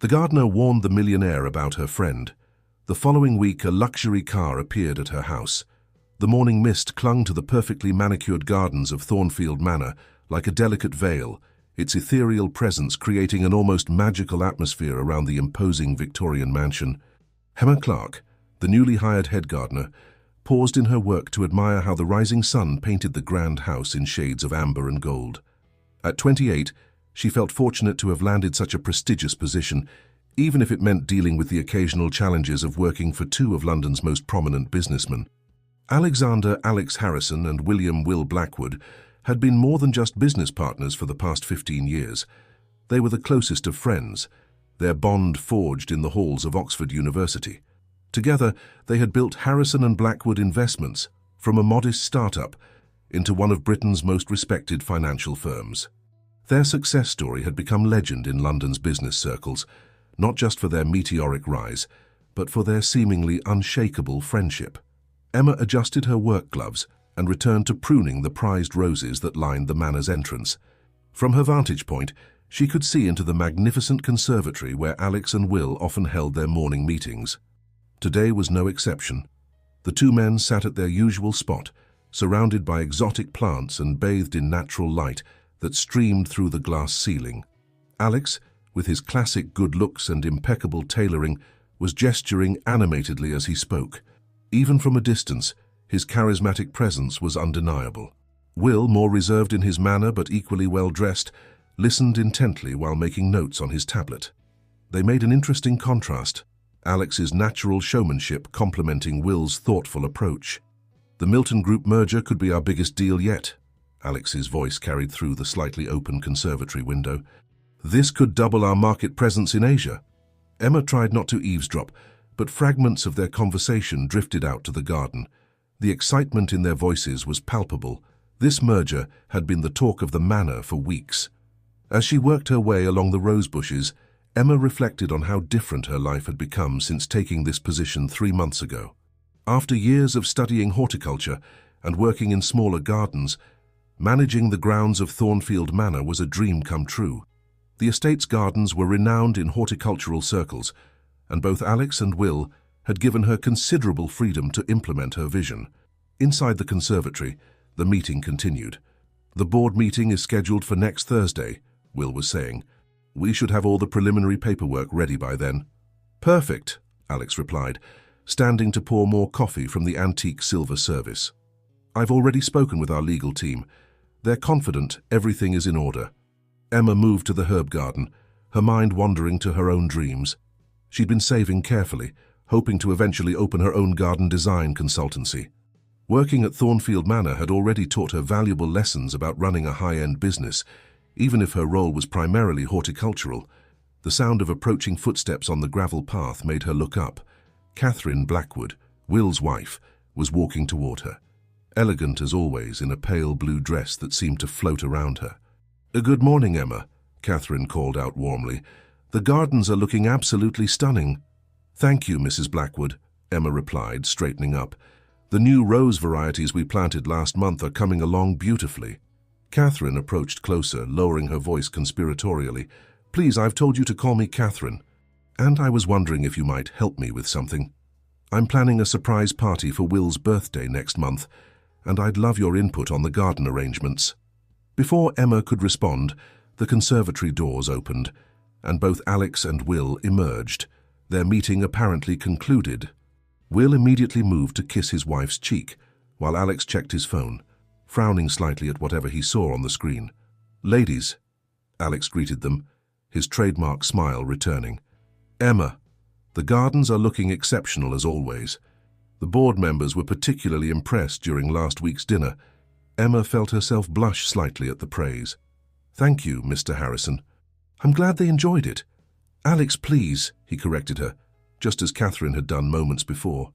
The gardener warned the millionaire about her friend. The following week, a luxury car appeared at her house. The morning mist clung to the perfectly manicured gardens of Thornfield Manor like a delicate veil, its ethereal presence creating an almost magical atmosphere around the imposing Victorian mansion. Emma Clark, the newly hired head gardener, paused in her work to admire how the rising sun painted the grand house in shades of amber and gold. At 28, she felt fortunate to have landed such a prestigious position, even if it meant dealing with the occasional challenges of working for two of London's most prominent businessmen. Alexander Alex Harrison and William Will Blackwood had been more than just business partners for the past 15 years. They were the closest of friends, their bond forged in the halls of Oxford University. Together, they had built Harrison and Blackwood Investments from a modest startup into one of Britain's most respected financial firms. Their success story had become legend in London's business circles, not just for their meteoric rise, but for their seemingly unshakable friendship. Emma adjusted her work gloves and returned to pruning the prized roses that lined the manor's entrance. From her vantage point, she could see into the magnificent conservatory where Alex and Will often held their morning meetings. Today was no exception. The two men sat at their usual spot, surrounded by exotic plants and bathed in natural light that streamed through the glass ceiling. Alex, with his classic good looks and impeccable tailoring, was gesturing animatedly as he spoke. Even from a distance, his charismatic presence was undeniable. Will, more reserved in his manner but equally well-dressed, listened intently while making notes on his tablet. They made an interesting contrast, Alex's natural showmanship complementing Will's thoughtful approach. "The Milton Group merger could be our biggest deal yet," Alex's voice carried through the slightly open conservatory window. "This could double our market presence in Asia." Emma tried not to eavesdrop, but fragments of their conversation drifted out to the garden. The excitement in their voices was palpable. This merger had been the talk of the manor for weeks. As she worked her way along the rose bushes, Emma reflected on how different her life had become since taking this position 3 months ago. After years of studying horticulture and working in smaller gardens, managing the grounds of Thornfield Manor was a dream come true. The estate's gardens were renowned in horticultural circles, and both Alex and Will had given her considerable freedom to implement her vision. Inside the conservatory, the meeting continued. "The board meeting is scheduled for next Thursday," Will was saying. "We should have all the preliminary paperwork ready by then." "Perfect," Alex replied, standing to pour more coffee from the antique silver service. "I've already spoken with our legal team. They're confident everything is in order." Emma moved to the herb garden, her mind wandering to her own dreams. She'd been saving carefully, hoping to eventually open her own garden design consultancy. Working at Thornfield Manor had already taught her valuable lessons about running a high-end business, even if her role was primarily horticultural. The sound of approaching footsteps on the gravel path made her look up. Catherine Blackwood, Will's wife, was walking toward her, elegant as always in a pale blue dress that seemed to float around her. "Good morning, Emma," Catherine called out warmly. "The gardens are looking absolutely stunning." "Thank you, Mrs. Blackwood," Emma replied, straightening up. "The new rose varieties we planted last month are coming along beautifully." Catherine approached closer, lowering her voice conspiratorially. "Please, I've told you to call me Catherine. And I was wondering if you might help me with something. I'm planning a surprise party for Will's birthday next month, and I'd love your input on the garden arrangements." Before Emma could respond, the conservatory doors opened, and both Alex and Will emerged, their meeting apparently concluded. Will immediately moved to kiss his wife's cheek, while Alex checked his phone, frowning slightly at whatever he saw on the screen. "Ladies," Alex greeted them, his trademark smile returning. "Emma, the gardens are looking exceptional as always. The board members were particularly impressed during last week's dinner." Emma felt herself blush slightly at the praise. "Thank you, Mr. Harrison. I'm glad they enjoyed it." "Alex, please," he corrected her, just as Catherine had done moments before.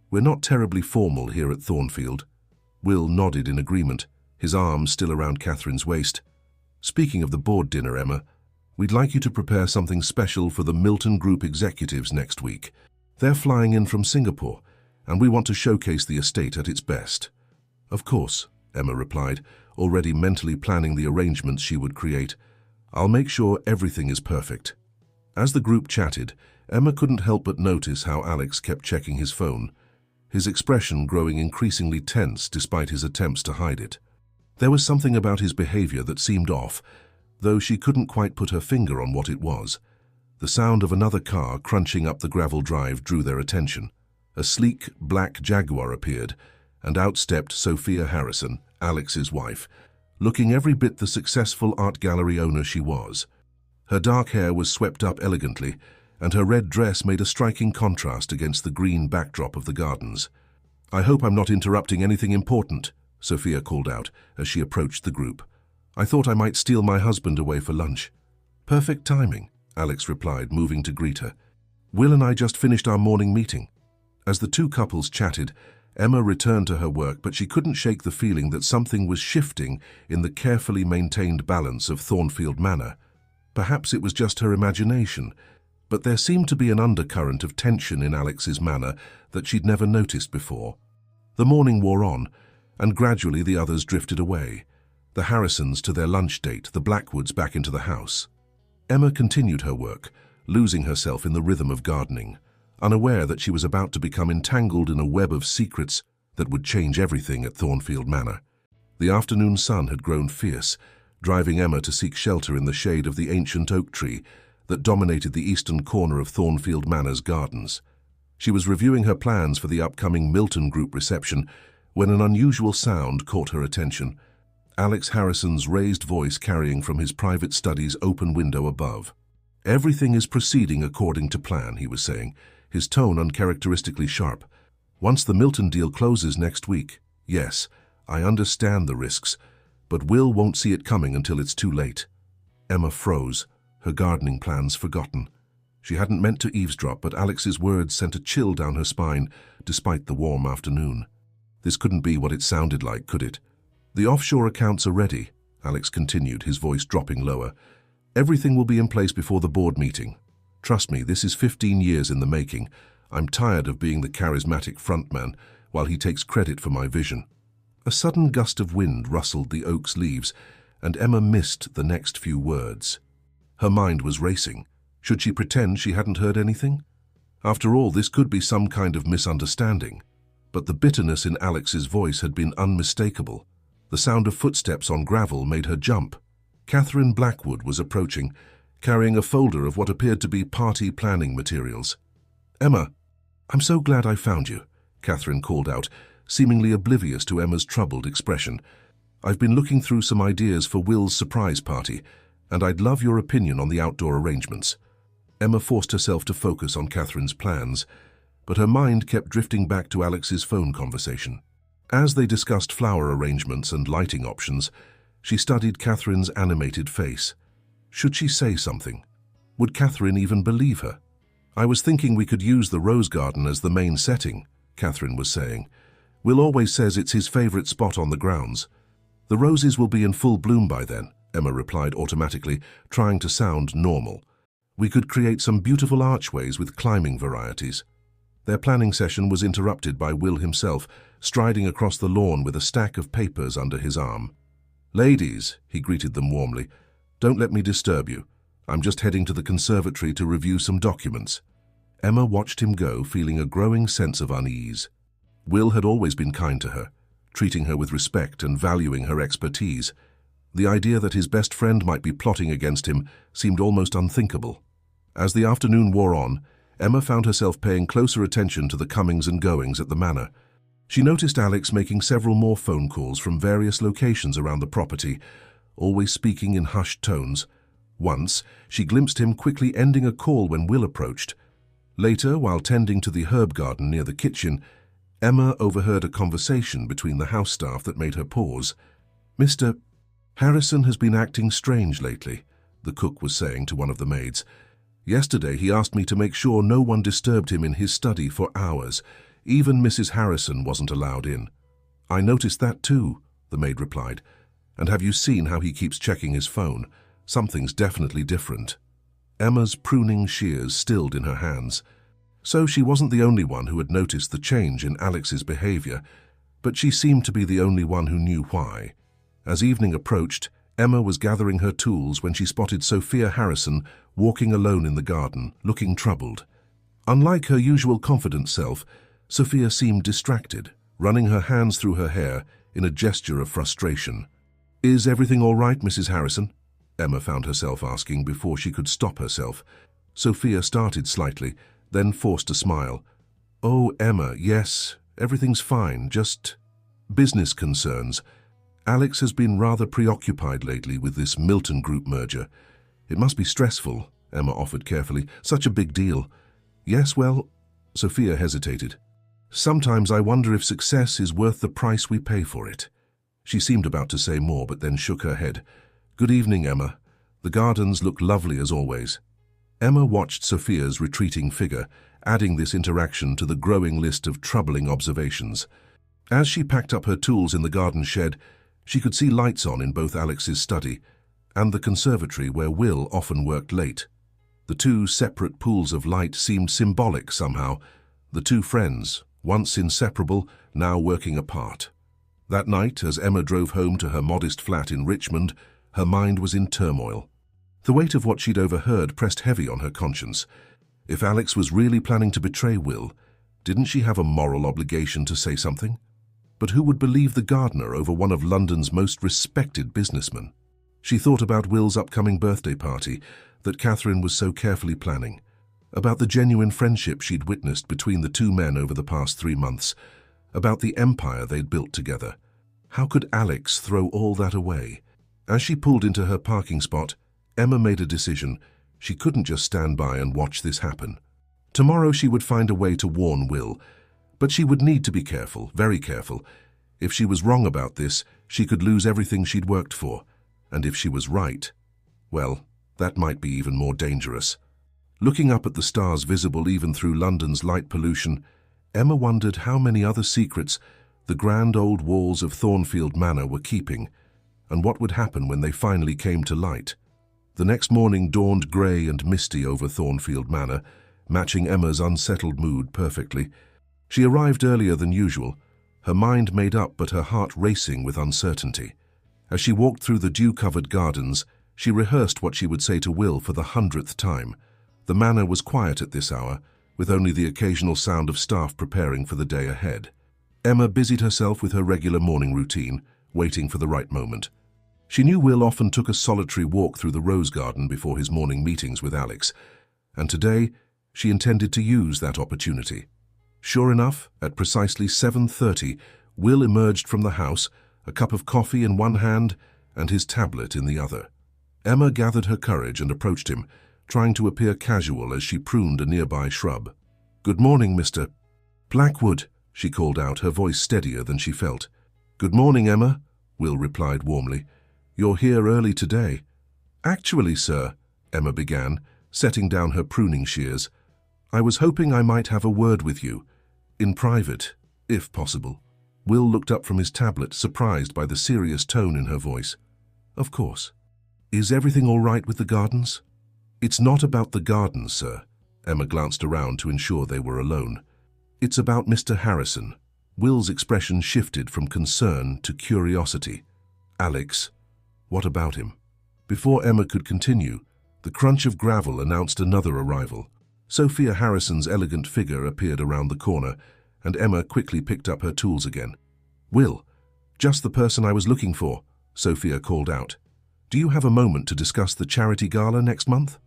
"We're not terribly formal here at Thornfield." Will nodded in agreement, his arms still around Catherine's waist. "Speaking of the board dinner, Emma, we'd like you to prepare something special for the Milton Group executives next week. They're flying in from Singapore, and we want to showcase the estate at its best." "Of course," Emma replied, already mentally planning the arrangements she would create. "I'll make sure everything is perfect." As the group chatted, Emma couldn't help but notice how Alex kept checking his phone, his expression growing increasingly tense despite his attempts to hide it. There was something about his behavior that seemed off, though she couldn't quite put her finger on what it was. The sound of another car crunching up the gravel drive drew their attention. A sleek, black Jaguar appeared, and out stepped Sophia Harrison, Alex's wife, looking every bit the successful art gallery owner she was. Her dark hair was swept up elegantly, and her red dress made a striking contrast against the green backdrop of the gardens. "I hope I'm not interrupting anything important," Sophia called out as she approached the group. "I thought I might steal my husband away for lunch." "Perfect timing," Alex replied, moving to greet her. "Will and I just finished our morning meeting." As the two couples chatted, Emma returned to her work, but she couldn't shake the feeling that something was shifting in the carefully maintained balance of Thornfield Manor. Perhaps it was just her imagination, but there seemed to be an undercurrent of tension in Alex's manner that she'd never noticed before. The morning wore on, and gradually the others drifted away. The Harrisons to their lunch date, the Blackwoods back into the house. Emma continued her work, losing herself in the rhythm of gardening, unaware that she was about to become entangled in a web of secrets that would change everything at Thornfield Manor. The afternoon sun had grown fierce, driving Emma to seek shelter in the shade of the ancient oak tree that dominated the eastern corner of Thornfield Manor's gardens. She was reviewing her plans for the upcoming Milton Group reception when an unusual sound caught her attention. Alex Harrison's raised voice carrying from his private study's open window above. "Everything is proceeding according to plan," he was saying, his tone uncharacteristically sharp. "Once the Milton deal closes next week, yes, I understand the risks, but Will won't see it coming until it's too late." Emma froze, her gardening plans forgotten. She hadn't meant to eavesdrop, but Alex's words sent a chill down her spine, despite the warm afternoon. This couldn't be what it sounded like, could it? "The offshore accounts are ready," Alex continued, his voice dropping lower. "Everything will be in place before the board meeting. Trust me, this is 15 years in the making. I'm tired of being the charismatic frontman while he takes credit for my vision." A sudden gust of wind rustled the oak's leaves, and Emma missed the next few words. Her mind was racing. Should she pretend she hadn't heard anything? After all, this could be some kind of misunderstanding. But the bitterness in Alex's voice had been unmistakable. The sound of footsteps on gravel made her jump. Catherine Blackwood was approaching, carrying a folder of what appeared to be party planning materials. "Emma, I'm so glad I found you," Catherine called out, seemingly oblivious to Emma's troubled expression. "I've been looking through some ideas for Will's surprise party, and I'd love your opinion on the outdoor arrangements." Emma forced herself to focus on Catherine's plans, but her mind kept drifting back to Alex's phone conversation. As they discussed flower arrangements and lighting options, she studied Catherine's animated face. Should she say something? Would Catherine even believe her? "I was thinking we could use the rose garden as the main setting," Catherine was saying. "Will always says it's his favorite spot on the grounds." "The roses will be in full bloom by then," Emma replied automatically, trying to sound normal. "We could create some beautiful archways with climbing varieties." Their planning session was interrupted by Will himself, striding across the lawn with a stack of papers under his arm. "Ladies," he greeted them warmly, "don't let me disturb you. I'm just heading to the conservatory to review some documents." Emma watched him go, feeling a growing sense of unease. Will had always been kind to her, treating her with respect and valuing her expertise. The idea that his best friend might be plotting against him seemed almost unthinkable. As the afternoon wore on, Emma found herself paying closer attention to the comings and goings at the manor. She noticed Alex making several more phone calls from various locations around the property, always speaking in hushed tones. Once, she glimpsed him quickly ending a call when Will approached. Later, while tending to the herb garden near the kitchen, Emma overheard a conversation between the house staff that made her pause. "Mr. Harrison has been acting strange lately," the cook was saying to one of the maids. "Yesterday he asked me to make sure no one disturbed him in his study for hours. Even Mrs. Harrison wasn't allowed in." "I noticed that too," the maid replied. "And have you seen how he keeps checking his phone? Something's definitely different." Emma's pruning shears stilled in her hands. So she wasn't the only one who had noticed the change in Alex's behavior, but she seemed to be the only one who knew why. As evening approached, Emma was gathering her tools when she spotted Sophia Harrison walking alone in the garden, looking troubled. Unlike her usual confident self, Sophia seemed distracted, running her hands through her hair in a gesture of frustration. "Is everything all right, Mrs. Harrison?" Emma found herself asking before she could stop herself. Sophia started slightly, then forced a smile. "Oh, Emma, yes, everything's fine, just business concerns. Alex has been rather preoccupied lately with this Milton Group merger. It must be stressful," Emma offered carefully. "Such a big deal." "Yes, well," Sophia hesitated. "Sometimes I wonder if success is worth the price we pay for it." She seemed about to say more, but then shook her head. "Good evening, Emma. The gardens look lovely as always." Emma watched Sophia's retreating figure, adding this interaction to the growing list of troubling observations. As she packed up her tools in the garden shed, she could see lights on in both Alex's study and the conservatory where Will often worked late. The two separate pools of light seemed symbolic somehow, the two friends, once inseparable, now working apart. That night, as Emma drove home to her modest flat in Richmond, her mind was in turmoil. The weight of what she'd overheard pressed heavy on her conscience. If Alex was really planning to betray Will, didn't she have a moral obligation to say something? But who would believe the gardener over one of London's most respected businessmen? She thought about Will's upcoming birthday party that Catherine was so carefully planning, about the genuine friendship she'd witnessed between the two men over the past 3 months, about the empire they'd built together. How could Alex throw all that away? As she pulled into her parking spot, Emma made a decision. She couldn't just stand by and watch this happen. Tomorrow she would find a way to warn Will, but she would need to be careful, very careful. If she was wrong about this, she could lose everything she'd worked for. And if she was right, well, that might be even more dangerous. Looking up at the stars visible even through London's light pollution, Emma wondered how many other secrets the grand old walls of Thornfield Manor were keeping, and what would happen when they finally came to light. The next morning dawned grey and misty over Thornfield Manor, matching Emma's unsettled mood perfectly. She arrived earlier than usual, her mind made up but her heart racing with uncertainty. As she walked through the dew-covered gardens, she rehearsed what she would say to Will for the 100th time. The manor was quiet at this hour, with only the occasional sound of staff preparing for the day ahead. Emma busied herself with her regular morning routine, waiting for the right moment. She knew Will often took a solitary walk through the rose garden before his morning meetings with Alex, and today she intended to use that opportunity. Sure enough, at precisely 7:30, Will emerged from the house, a cup of coffee in one hand and his tablet in the other. Emma gathered her courage and approached him, trying to appear casual as she pruned a nearby shrub. "Good morning, Mr. Blackwood," she called out, her voice steadier than she felt. "Good morning, Emma," Will replied warmly. "You're here early today." "Actually, sir," Emma began, setting down her pruning shears, "I was hoping I might have a word with you, in private, if possible." Will looked up from his tablet, surprised by the serious tone in her voice. "Of course. Is everything all right with the gardens?" "It's not about the gardens, sir." Emma glanced around to ensure they were alone. "It's about Mr. Harrison." Will's expression shifted from concern to curiosity. "Alex, what about him?" Before Emma could continue, the crunch of gravel announced another arrival. Sophia Harrison's elegant figure appeared around the corner, and Emma quickly picked up her tools again. "Will, just the person I was looking for," Sophia called out. "Do you have a moment to discuss the charity gala next month?"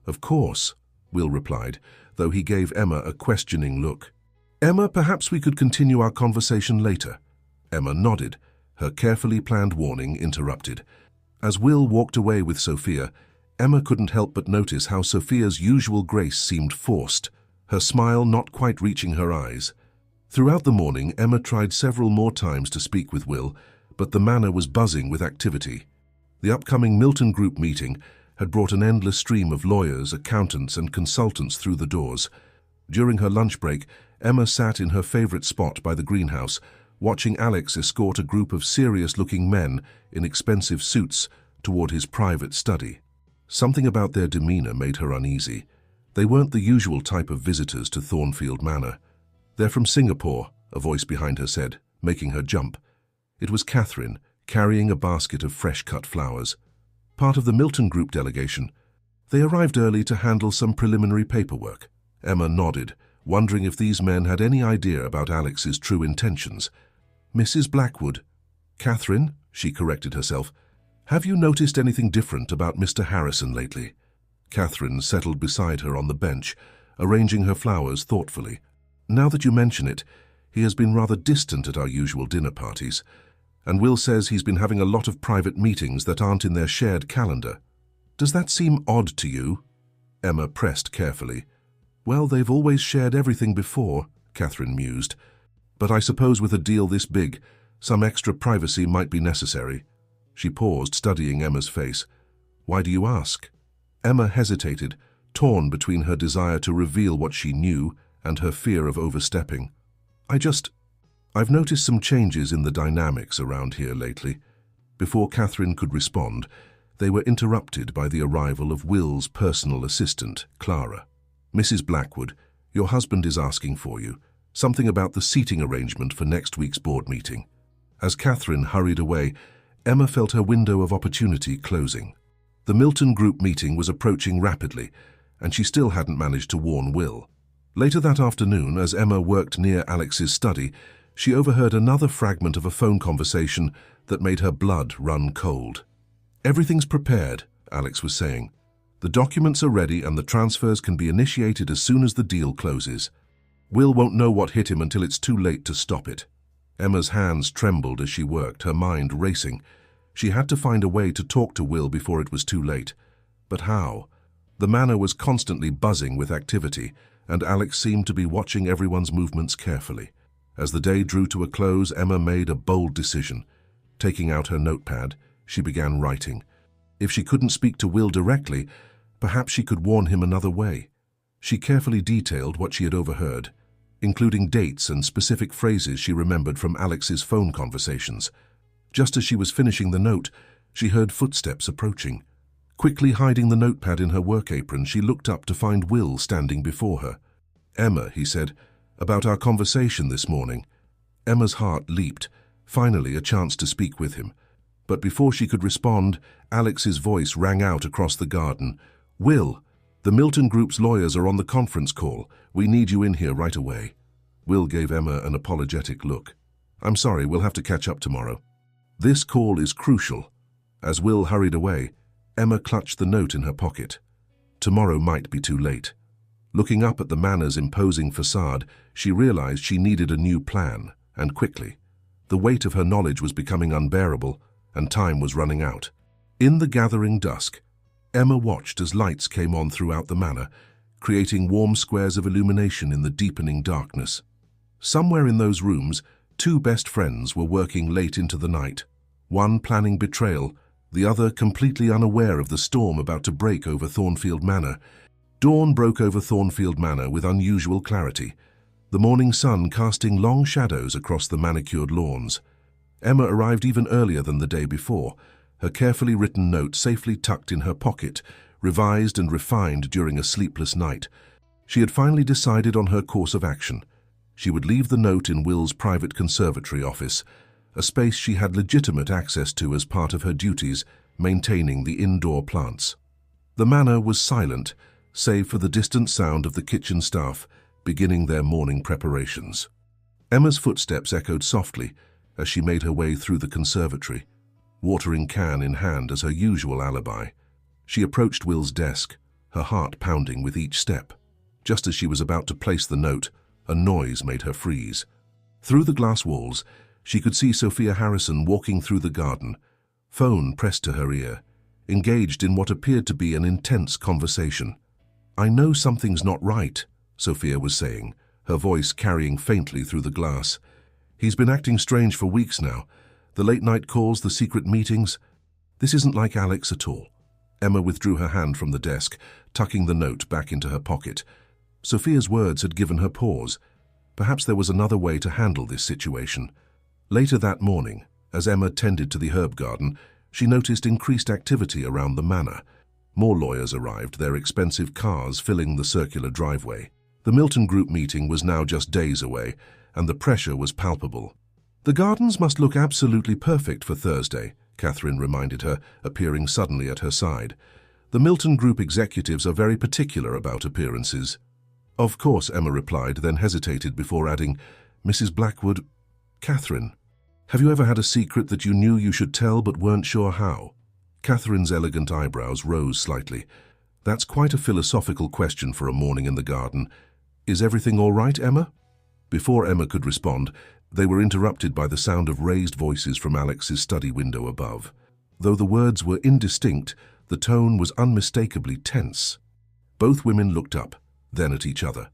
"Of course," Will replied, though he gave Emma a questioning look. "Emma, perhaps we could continue our conversation later." Emma nodded, her carefully planned warning interrupted. As Will walked away with Sophia, Emma couldn't help but notice how Sophia's usual grace seemed forced, her smile not quite reaching her eyes. Throughout the morning, Emma tried several more times to speak with Will, but the manor was buzzing with activity. The upcoming Milton Group meeting had brought an endless stream of lawyers, accountants, and consultants through the doors. During her lunch break, Emma sat in her favorite spot by the greenhouse, watching Alex escort a group of serious-looking men in expensive suits toward his private study. Something about their demeanor made her uneasy. They weren't the usual type of visitors to Thornfield Manor. "They're from Singapore," a voice behind her said, making her jump. It was Catherine, carrying a basket of fresh-cut flowers. "Part of the Milton Group delegation." They arrived early to handle some preliminary paperwork. Emma nodded, wondering if these men had any idea about Alex's true intentions. Mrs. Blackwood. Catherine, she corrected herself. Have you noticed anything different about Mr. Harrison lately? Catherine settled beside her on the bench, arranging her flowers thoughtfully. Now that you mention it, he has been rather distant at our usual dinner parties, and Will says he's been having a lot of private meetings that aren't in their shared calendar. Does that seem odd to you? Emma pressed carefully. Well, they've always shared everything before, Catherine mused. But I suppose with a deal this big, some extra privacy might be necessary. She paused, studying Emma's face. Why do you ask? Emma hesitated, torn between her desire to reveal what she knew and her fear of overstepping. I've noticed some changes in the dynamics around here lately. Before Catherine could respond, they were interrupted by the arrival of Will's personal assistant, Clara. Mrs. Blackwood, your husband is asking for you. Something about the seating arrangement for next week's board meeting. As Catherine hurried away, Emma felt her window of opportunity closing. The Milton Group meeting was approaching rapidly, and she still hadn't managed to warn Will. Later that afternoon, as Emma worked near Alex's study, she overheard another fragment of a phone conversation that made her blood run cold. Everything's prepared, Alex was saying. The documents are ready and the transfers can be initiated as soon as the deal closes. Will won't know what hit him until it's too late to stop it. Emma's hands trembled as she worked, her mind racing. She had to find a way to talk to Will before it was too late. But how? The manor was constantly buzzing with activity, and Alex seemed to be watching everyone's movements carefully. As the day drew to a close, Emma made a bold decision. Taking out her notepad, she began writing. If she couldn't speak to Will directly, perhaps she could warn him another way. She carefully detailed what she had overheard, including dates and specific phrases she remembered from Alex's phone conversations. Just as she was finishing the note, she heard footsteps approaching. Quickly hiding the notepad in her work apron, she looked up to find Will standing before her. Emma, he said, about our conversation this morning. Emma's heart leaped, finally a chance to speak with him. But before she could respond, Alex's voice rang out across the garden. Will, the Milton Group's lawyers are on the conference call. We need you in here right away. Will gave Emma an apologetic look. I'm sorry, we'll have to catch up tomorrow. This call is crucial. As Will hurried away, Emma clutched the note in her pocket. Tomorrow might be too late. Looking up at the manor's imposing facade, she realized she needed a new plan, and quickly. The weight of her knowledge was becoming unbearable, and time was running out. In the gathering dusk, Emma watched as lights came on throughout the manor, creating warm squares of illumination in the deepening darkness. Somewhere in those rooms, two best friends were working late into the night, one planning betrayal, the other completely unaware of the storm about to break over Thornfield Manor. Dawn broke over Thornfield Manor with unusual clarity, the morning sun casting long shadows across the manicured lawns. Emma arrived even earlier than the day before, her carefully written note safely tucked in her pocket, revised and refined during a sleepless night. She had finally decided on her course of action. She would leave the note in Will's private conservatory office, a space she had legitimate access to as part of her duties, maintaining the indoor plants. The manor was silent, save for the distant sound of the kitchen staff beginning their morning preparations. Emma's footsteps echoed softly as she made her way through the conservatory, watering can in hand as her usual alibi. She approached Will's desk, her heart pounding with each step. Just as she was about to place the note, a noise made her freeze. Through the glass walls, she could see Sophia Harrison walking through the garden, phone pressed to her ear, engaged in what appeared to be an intense conversation. I know something's not right, Sophia was saying, her voice carrying faintly through the glass. He's been acting strange for weeks now. The late-night calls, the secret meetings. This isn't like Alex at all. Emma withdrew her hand from the desk, tucking the note back into her pocket. Sophia's words had given her pause. Perhaps there was another way to handle this situation. Later that morning, as Emma tended to the herb garden, she noticed increased activity around the manor. More lawyers arrived, their expensive cars filling the circular driveway. The Milton Group meeting was now just days away, and the pressure was palpable. The gardens must look absolutely perfect for Thursday, Catherine reminded her, appearing suddenly at her side. The Milton Group executives are very particular about appearances. Of course, Emma replied, then hesitated before adding, Mrs. Blackwood, Catherine, have you ever had a secret that you knew you should tell but weren't sure how? Catherine's elegant eyebrows rose slightly. That's quite a philosophical question for a morning in the garden. Is everything all right, Emma? Before Emma could respond, they were interrupted by the sound of raised voices from Alex's study window above. Though the words were indistinct, the tone was unmistakably tense. Both women looked up, then at each other.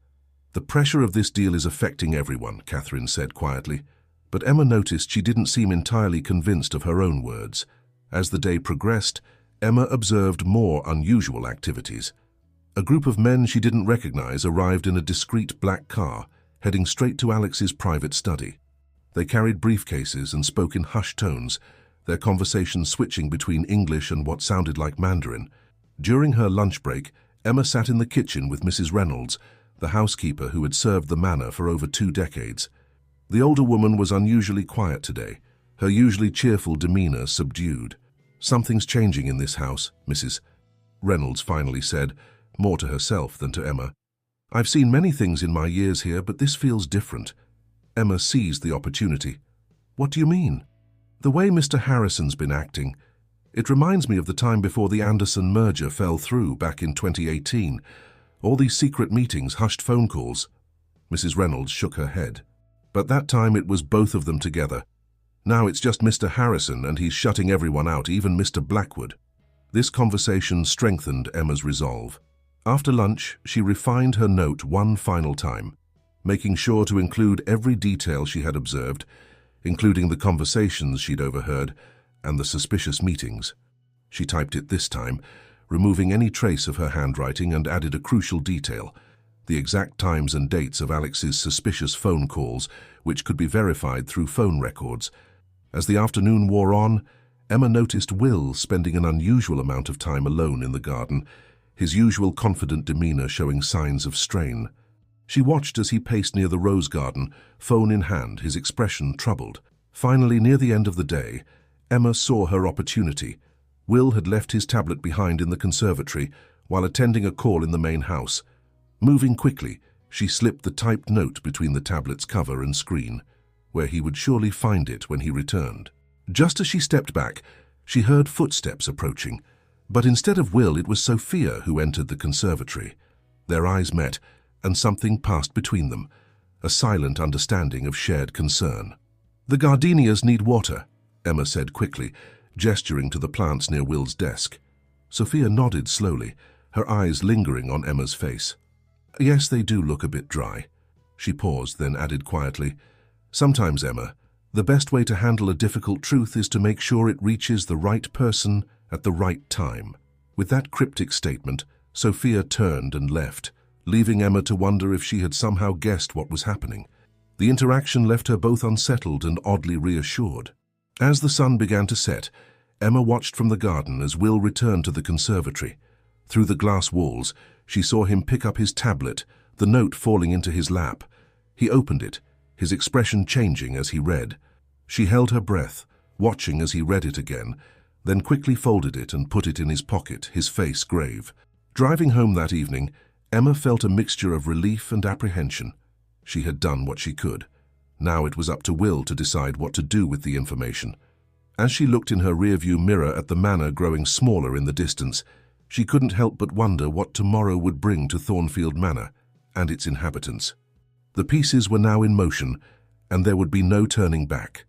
The pressure of this deal is affecting everyone, Catherine said quietly. But Emma noticed she didn't seem entirely convinced of her own words. As the day progressed, Emma observed more unusual activities. A group of men she didn't recognize arrived in a discreet black car, heading straight to Alex's private study. They carried briefcases and spoke in hushed tones, their conversation switching between English and what sounded like Mandarin. During her lunch break, Emma sat in the kitchen with Mrs. Reynolds, the housekeeper who had served the manor for over 2 decades. The older woman was unusually quiet today, her usually cheerful demeanor subdued. Something's changing in this house, Mrs. Reynolds finally said, more to herself than to Emma. I've seen many things in my years here, but this feels different. Emma seized the opportunity. What do you mean? The way Mr. Harrison's been acting. It reminds me of the time before the Anderson merger fell through back in 2018. All these secret meetings, hushed phone calls. Mrs. Reynolds shook her head. But that time it was both of them together. Now it's just Mr. Harrison and he's shutting everyone out, even Mr. Blackwood. This conversation strengthened Emma's resolve. After lunch, she refined her note one final time, making sure to include every detail she had observed, including the conversations she'd overheard and the suspicious meetings. She typed it this time, removing any trace of her handwriting, and added a crucial detail, the exact times and dates of Alex's suspicious phone calls, which could be verified through phone records. As the afternoon wore on, Emma noticed Will spending an unusual amount of time alone in the garden, his usual confident demeanor showing signs of strain. She watched as he paced near the rose garden, phone in hand, his expression troubled. Finally, near the end of the day, Emma saw her opportunity. Will had left his tablet behind in the conservatory while attending a call in the main house. Moving quickly, she slipped the typed note between the tablet's cover and screen, where he would surely find it when he returned. Just as she stepped back, she heard footsteps approaching, but instead of Will, it was Sophia who entered the conservatory. Their eyes met, and something passed between them, a silent understanding of shared concern. The gardenias need water, Emma said quickly, gesturing to the plants near Will's desk. Sophia nodded slowly, her eyes lingering on Emma's face. Yes, they do look a bit dry. She paused, then added quietly, Sometimes, Emma, the best way to handle a difficult truth is to make sure it reaches the right person at the right time. With that cryptic statement, Sophia turned and left, leaving Emma to wonder if she had somehow guessed what was happening. The interaction left her both unsettled and oddly reassured. As the sun began to set, Emma watched from the garden as Will returned to the conservatory. Through the glass walls, she saw him pick up his tablet, the note falling into his lap. He opened it, his expression changing as he read. She held her breath, watching as he read it again, then quickly folded it and put it in his pocket, his face grave. Driving home that evening, Emma felt a mixture of relief and apprehension. She had done what she could. Now it was up to Will to decide what to do with the information. As she looked in her rearview mirror at the manor growing smaller in the distance, she couldn't help but wonder what tomorrow would bring to Thornfield Manor and its inhabitants. The pieces were now in motion, and there would be no turning back.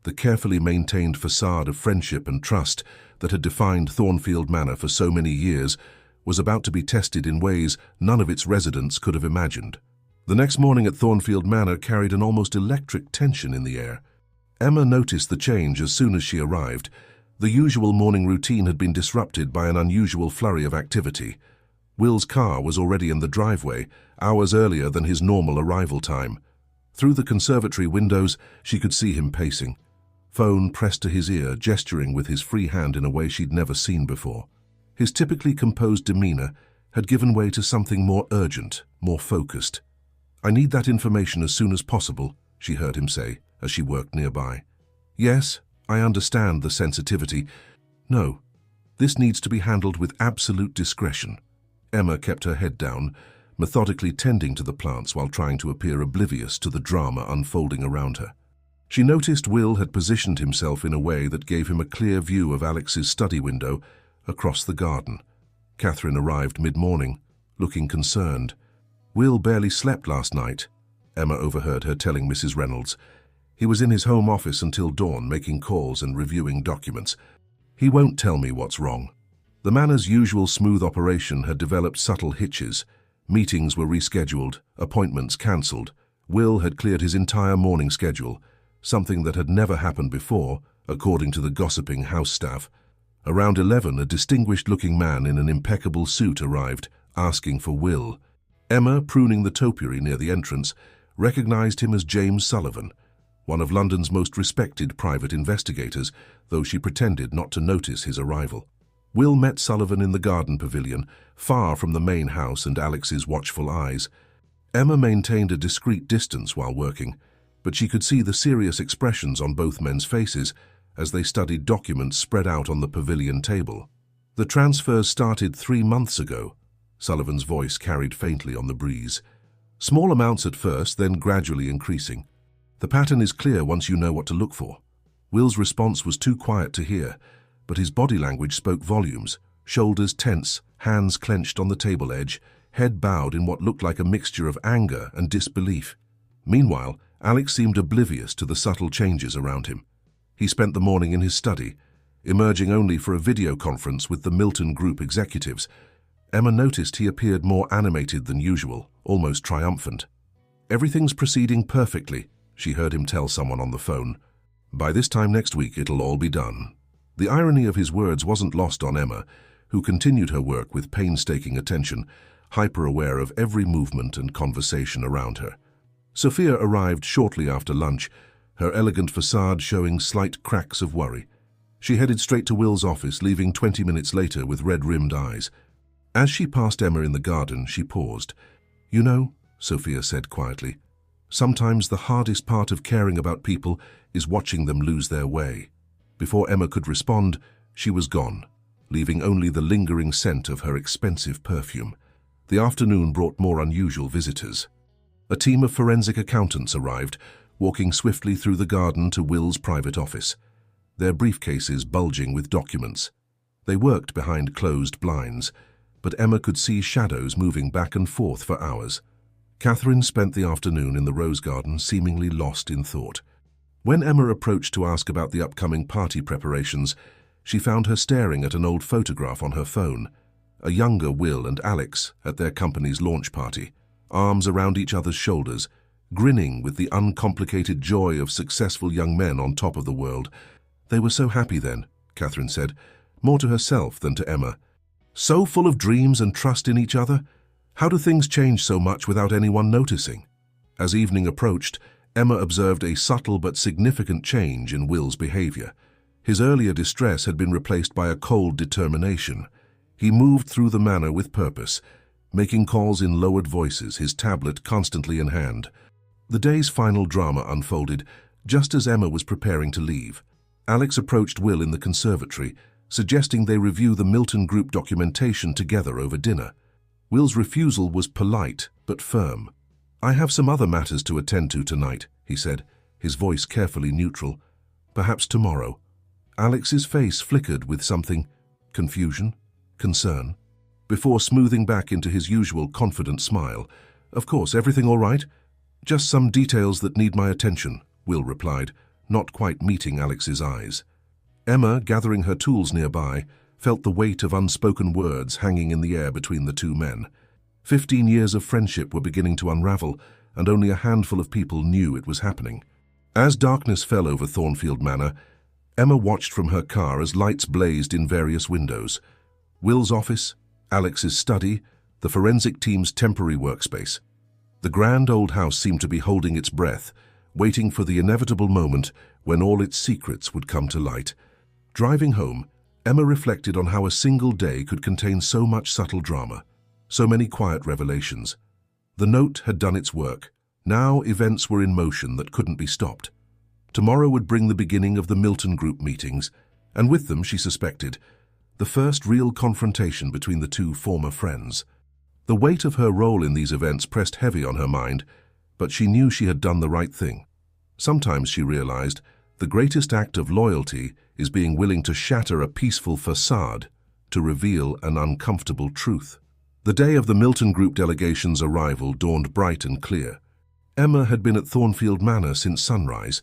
The carefully maintained facade of friendship and trust that had defined Thornfield Manor for so many years was about to be tested in ways none of its residents could have imagined. The next morning at Thornfield Manor carried an almost electric tension in the air. Emma noticed the change as soon as she arrived. The usual morning routine had been disrupted by an unusual flurry of activity. Will's car was already in the driveway, hours earlier than his normal arrival time. Through the conservatory windows, she could see him pacing, phone pressed to his ear, gesturing with his free hand in a way she'd never seen before. His typically composed demeanor had given way to something more urgent, more focused. "I need that information as soon as possible," she heard him say as she worked nearby. "Yes, I understand the sensitivity." "No, This needs to be handled with absolute discretion. Emma kept her head down, methodically tending to the plants while trying to appear oblivious to the drama unfolding around her. She noticed Will had positioned himself in a way that gave him a clear view of Alex's study window across the garden. Catherine arrived mid-morning, looking concerned. "Will barely slept last night," Emma overheard her telling Mrs. Reynolds. "He was in his home office until dawn, making calls and reviewing documents. He won't tell me what's wrong." The manor's usual smooth operation had developed subtle hitches. Meetings were rescheduled, appointments cancelled. Will had cleared his entire morning schedule, something that had never happened before, according to the gossiping house staff. Around 11, a distinguished-looking man in an impeccable suit arrived, asking for Will. Emma, pruning the topiary near the entrance, recognized him as James Sullivan, one of London's most respected private investigators, though she pretended not to notice his arrival. Will met Sullivan in the garden pavilion, far from the main house and Alex's watchful eyes. Emma maintained a discreet distance while working, but she could see the serious expressions on both men's faces as they studied documents spread out on the pavilion table. "The transfers started 3 months ago," Sullivan's voice carried faintly on the breeze. "Small amounts at first, then gradually increasing. The pattern is clear once you know what to look for." Will's response was too quiet to hear, but his body language spoke volumes, shoulders tense, hands clenched on the table edge, head bowed in what looked like a mixture of anger and disbelief. Meanwhile, Alex seemed oblivious to the subtle changes around him. He spent the morning in his study, emerging only for a video conference with the Milton Group executives. Emma noticed he appeared more animated than usual, almost triumphant. "Everything's proceeding perfectly," she heard him tell someone on the phone. "By this time next week, it'll all be done." The irony of his words wasn't lost on Emma, who continued her work with painstaking attention, hyper-aware of every movement and conversation around her. Sophia arrived shortly after lunch, her elegant facade showing slight cracks of worry. She headed straight to Will's office, leaving 20 minutes later with red-rimmed eyes. As she passed Emma in the garden, she paused. "You know," Sophia said quietly, "sometimes the hardest part of caring about people is watching them lose their way." Before Emma could respond, she was gone, leaving only the lingering scent of her expensive perfume. The afternoon brought more unusual visitors. A team of forensic accountants arrived, walking swiftly through the garden to Will's private office, their briefcases bulging with documents. They worked behind closed blinds, but Emma could see shadows moving back and forth for hours. Catherine spent the afternoon in the rose garden, seemingly lost in thought. When Emma approached to ask about the upcoming party preparations, she found her staring at an old photograph on her phone, a younger Will and Alex at their company's launch party, arms around each other's shoulders, grinning with the uncomplicated joy of successful young men on top of the world. "They were so happy then," Catherine said, more to herself than to Emma. "So full of dreams and trust in each other. How do things change so much without anyone noticing?" As evening approached, Emma observed a subtle but significant change in Will's behavior. His earlier distress had been replaced by a cold determination. He moved through the manor with purpose, making calls in lowered voices, his tablet constantly in hand. The day's final drama unfolded just as Emma was preparing to leave. Alex approached Will in the conservatory, suggesting they review the Milton Group documentation together over dinner. Will's refusal was polite but firm. "I have some other matters to attend to tonight," he said, his voice carefully neutral. "Perhaps tomorrow." Alex's face flickered with something, confusion, concern, before smoothing back into his usual confident smile. "Of course, everything all right? Just some details that need my attention," Will replied, not quite meeting Alex's eyes. Emma, gathering her tools nearby, felt the weight of unspoken words hanging in the air between the two men. 15 years of friendship were beginning to unravel, and only a handful of people knew it was happening. As darkness fell over Thornfield Manor, Emma watched from her car as lights blazed in various windows. Will's office, Alex's study, the forensic team's temporary workspace. The grand old house seemed to be holding its breath, waiting for the inevitable moment when all its secrets would come to light. Driving home, Emma reflected on how a single day could contain so much subtle drama, so many quiet revelations. The note had done its work. Now events were in motion that couldn't be stopped. Tomorrow would bring the beginning of the Milton Group meetings, and with them, she suspected, the first real confrontation between the two former friends. The weight of her role in these events pressed heavy on her mind, but she knew she had done the right thing. Sometimes, she realized, the greatest act of loyalty is being willing to shatter a peaceful facade to reveal an uncomfortable truth. The day of the Milton Group delegation's arrival dawned bright and clear. Emma had been at Thornfield Manor since sunrise,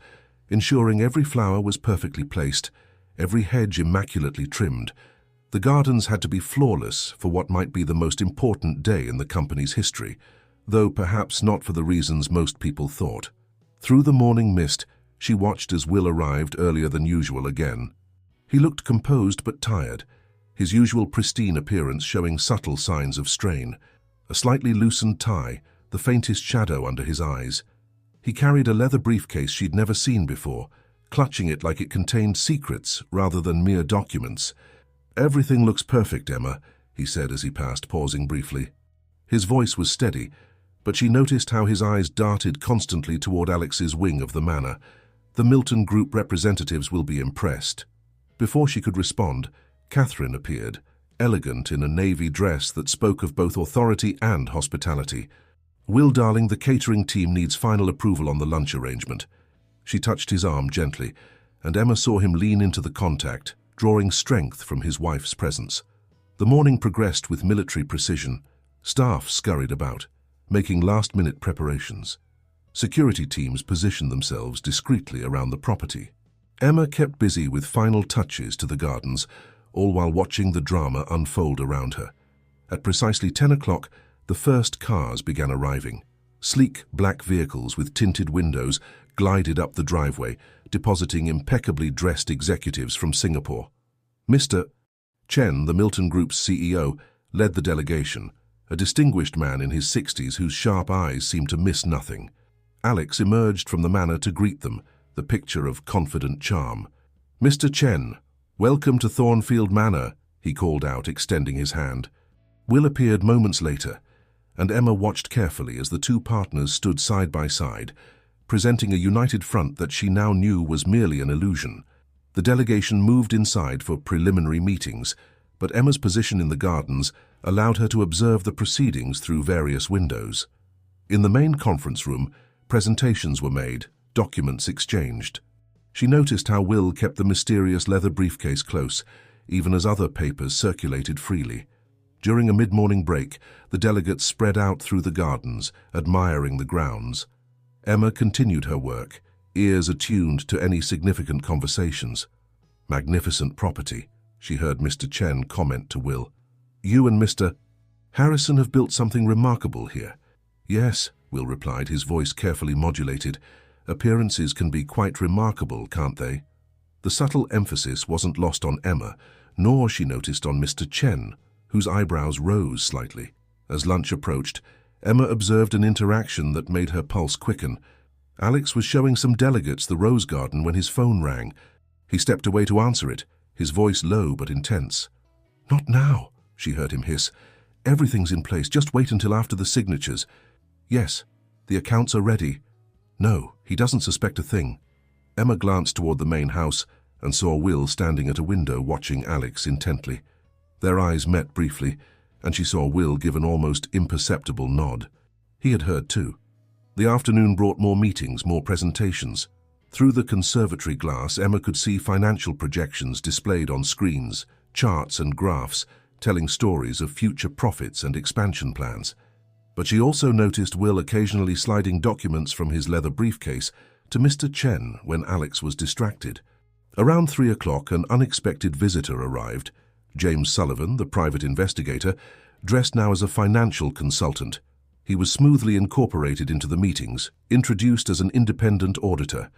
ensuring every flower was perfectly placed, every hedge immaculately trimmed. The gardens had to be flawless for what might be the most important day in the company's history, though perhaps not for the reasons most people thought. Through the morning mist, she watched as Will arrived earlier than usual again. He looked composed but tired, his usual pristine appearance showing subtle signs of strain. A slightly loosened tie, the faintest shadow under his eyes. He carried a leather briefcase she'd never seen before, clutching it like it contained secrets rather than mere documents. "Everything looks perfect, Emma," he said as he passed, pausing briefly. His voice was steady, but she noticed how his eyes darted constantly toward Alex's wing of the manor. The Milton Group representatives will be impressed. Before she could respond, Catherine appeared, elegant in a navy dress that spoke of both authority and hospitality. "Will, darling, the catering team needs final approval on the lunch arrangement." She touched his arm gently, and Emma saw him lean into the contact, drawing strength from his wife's presence. The morning progressed with military precision. Staff scurried about, making last-minute preparations. Security teams positioned themselves discreetly around the property. Emma kept busy with final touches to the gardens, all while watching the drama unfold around her. At precisely 10 o'clock, the first cars began arriving. Sleek black vehicles with tinted windows glided up the driveway, depositing impeccably dressed executives from Singapore. Mr. Chen, the Milton Group's CEO, led the delegation, a distinguished man in his 60s whose sharp eyes seemed to miss nothing. Alex emerged from the manor to greet them, the picture of confident charm. "Mr. Chen, welcome to Thornfield Manor," he called out, extending his hand. Will appeared moments later, and Emma watched carefully as the two partners stood side by side, presenting a united front that she now knew was merely an illusion. The delegation moved inside for preliminary meetings, but Emma's position in the gardens allowed her to observe the proceedings through various windows. In the main conference room, presentations were made, documents exchanged. She noticed how Will kept the mysterious leather briefcase close, even as other papers circulated freely. During a mid-morning break, the delegates spread out through the gardens, admiring the grounds. Emma continued her work, ears attuned to any significant conversations. "Magnificent property," she heard Mr. Chen comment to Will. "You and Mr. Harrison have built something remarkable here." "Yes," Will replied, his voice carefully modulated. "Appearances can be quite remarkable, can't they?" The subtle emphasis wasn't lost on Emma, nor, she noticed, on Mr. Chen, whose eyebrows rose slightly. As lunch approached, Emma observed an interaction that made her pulse quicken. Alex was showing some delegates the rose garden when his phone rang. He stepped away to answer it, his voice low but intense. "Not now," she heard him hiss. "Everything's in place, just wait until after the signatures." "Yes, the accounts are ready." "No, he doesn't suspect a thing." Emma glanced toward the main house and saw Will standing at a window watching Alex intently. Their eyes met briefly, and she saw Will give an almost imperceptible nod. He had heard too. The afternoon brought more meetings, more presentations. Through the conservatory glass, Emma could see financial projections displayed on screens, charts and graphs, telling stories of future profits and expansion plans. But she also noticed Will occasionally sliding documents from his leather briefcase to Mr. Chen when Alex was distracted. Around 3 o'clock, an unexpected visitor arrived. James Sullivan, the private investigator, dressed now as a financial consultant. He was smoothly incorporated into the meetings, introduced as an independent auditor.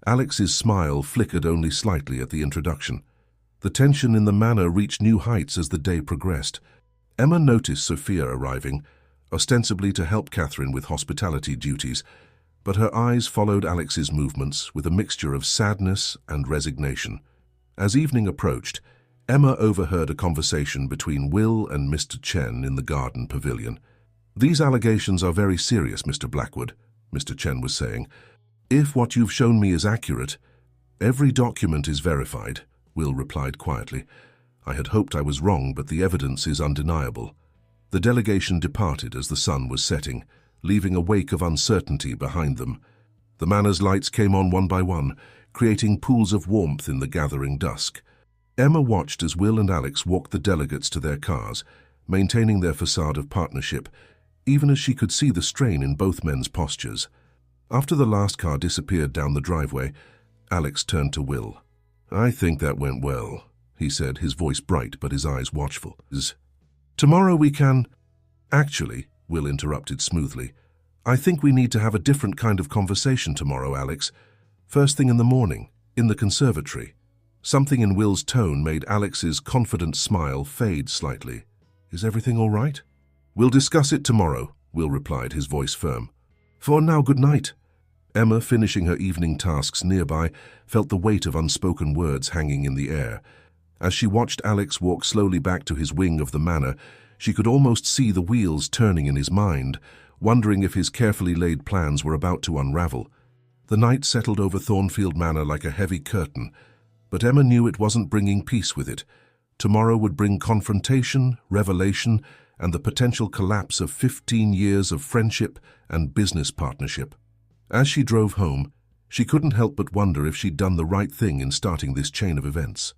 Alex's smile flickered only slightly at the introduction. The tension in the manor reached new heights as the day progressed. Emma noticed Sophia arriving, ostensibly to help Catherine with hospitality duties, but her eyes followed Alex's movements with a mixture of sadness and resignation. As evening approached, Emma overheard a conversation between Will and Mr. Chen in the garden pavilion. "These allegations are very serious, Mr. Blackwood," Mr. Chen was saying. "If what you've shown me is accurate—" "Every document is verified," Will replied quietly. I had hoped I was wrong, but the evidence is undeniable. The delegation departed as the sun was setting, leaving a wake of uncertainty behind them. The manor's lights came on one by one, creating pools of warmth in the gathering dusk. Emma watched as Will and Alex walked the delegates to their cars, maintaining their facade of partnership, even as she could see the strain in both men's postures. After the last car disappeared down the driveway, Alex turned to Will. "I think that went well," he said, his voice bright but his eyes watchful. "Tomorrow we can—" "Actually," Will interrupted smoothly, "I think we need to have a different kind of conversation tomorrow, Alex. First thing in the morning, in the conservatory." Something in Will's tone made Alex's confident smile fade slightly. "Is everything all right?" "We'll discuss it tomorrow," Will replied, his voice firm. "For now, good night." Emma, finishing her evening tasks nearby, felt the weight of unspoken words hanging in the air. As she watched Alex walk slowly back to his wing of the manor, she could almost see the wheels turning in his mind, wondering if his carefully laid plans were about to unravel. The night settled over Thornfield Manor like a heavy curtain, but Emma knew it wasn't bringing peace with it. Tomorrow would bring confrontation, revelation, and the potential collapse of 15 years of friendship and business partnership. As she drove home, she couldn't help but wonder if she'd done the right thing in starting this chain of events.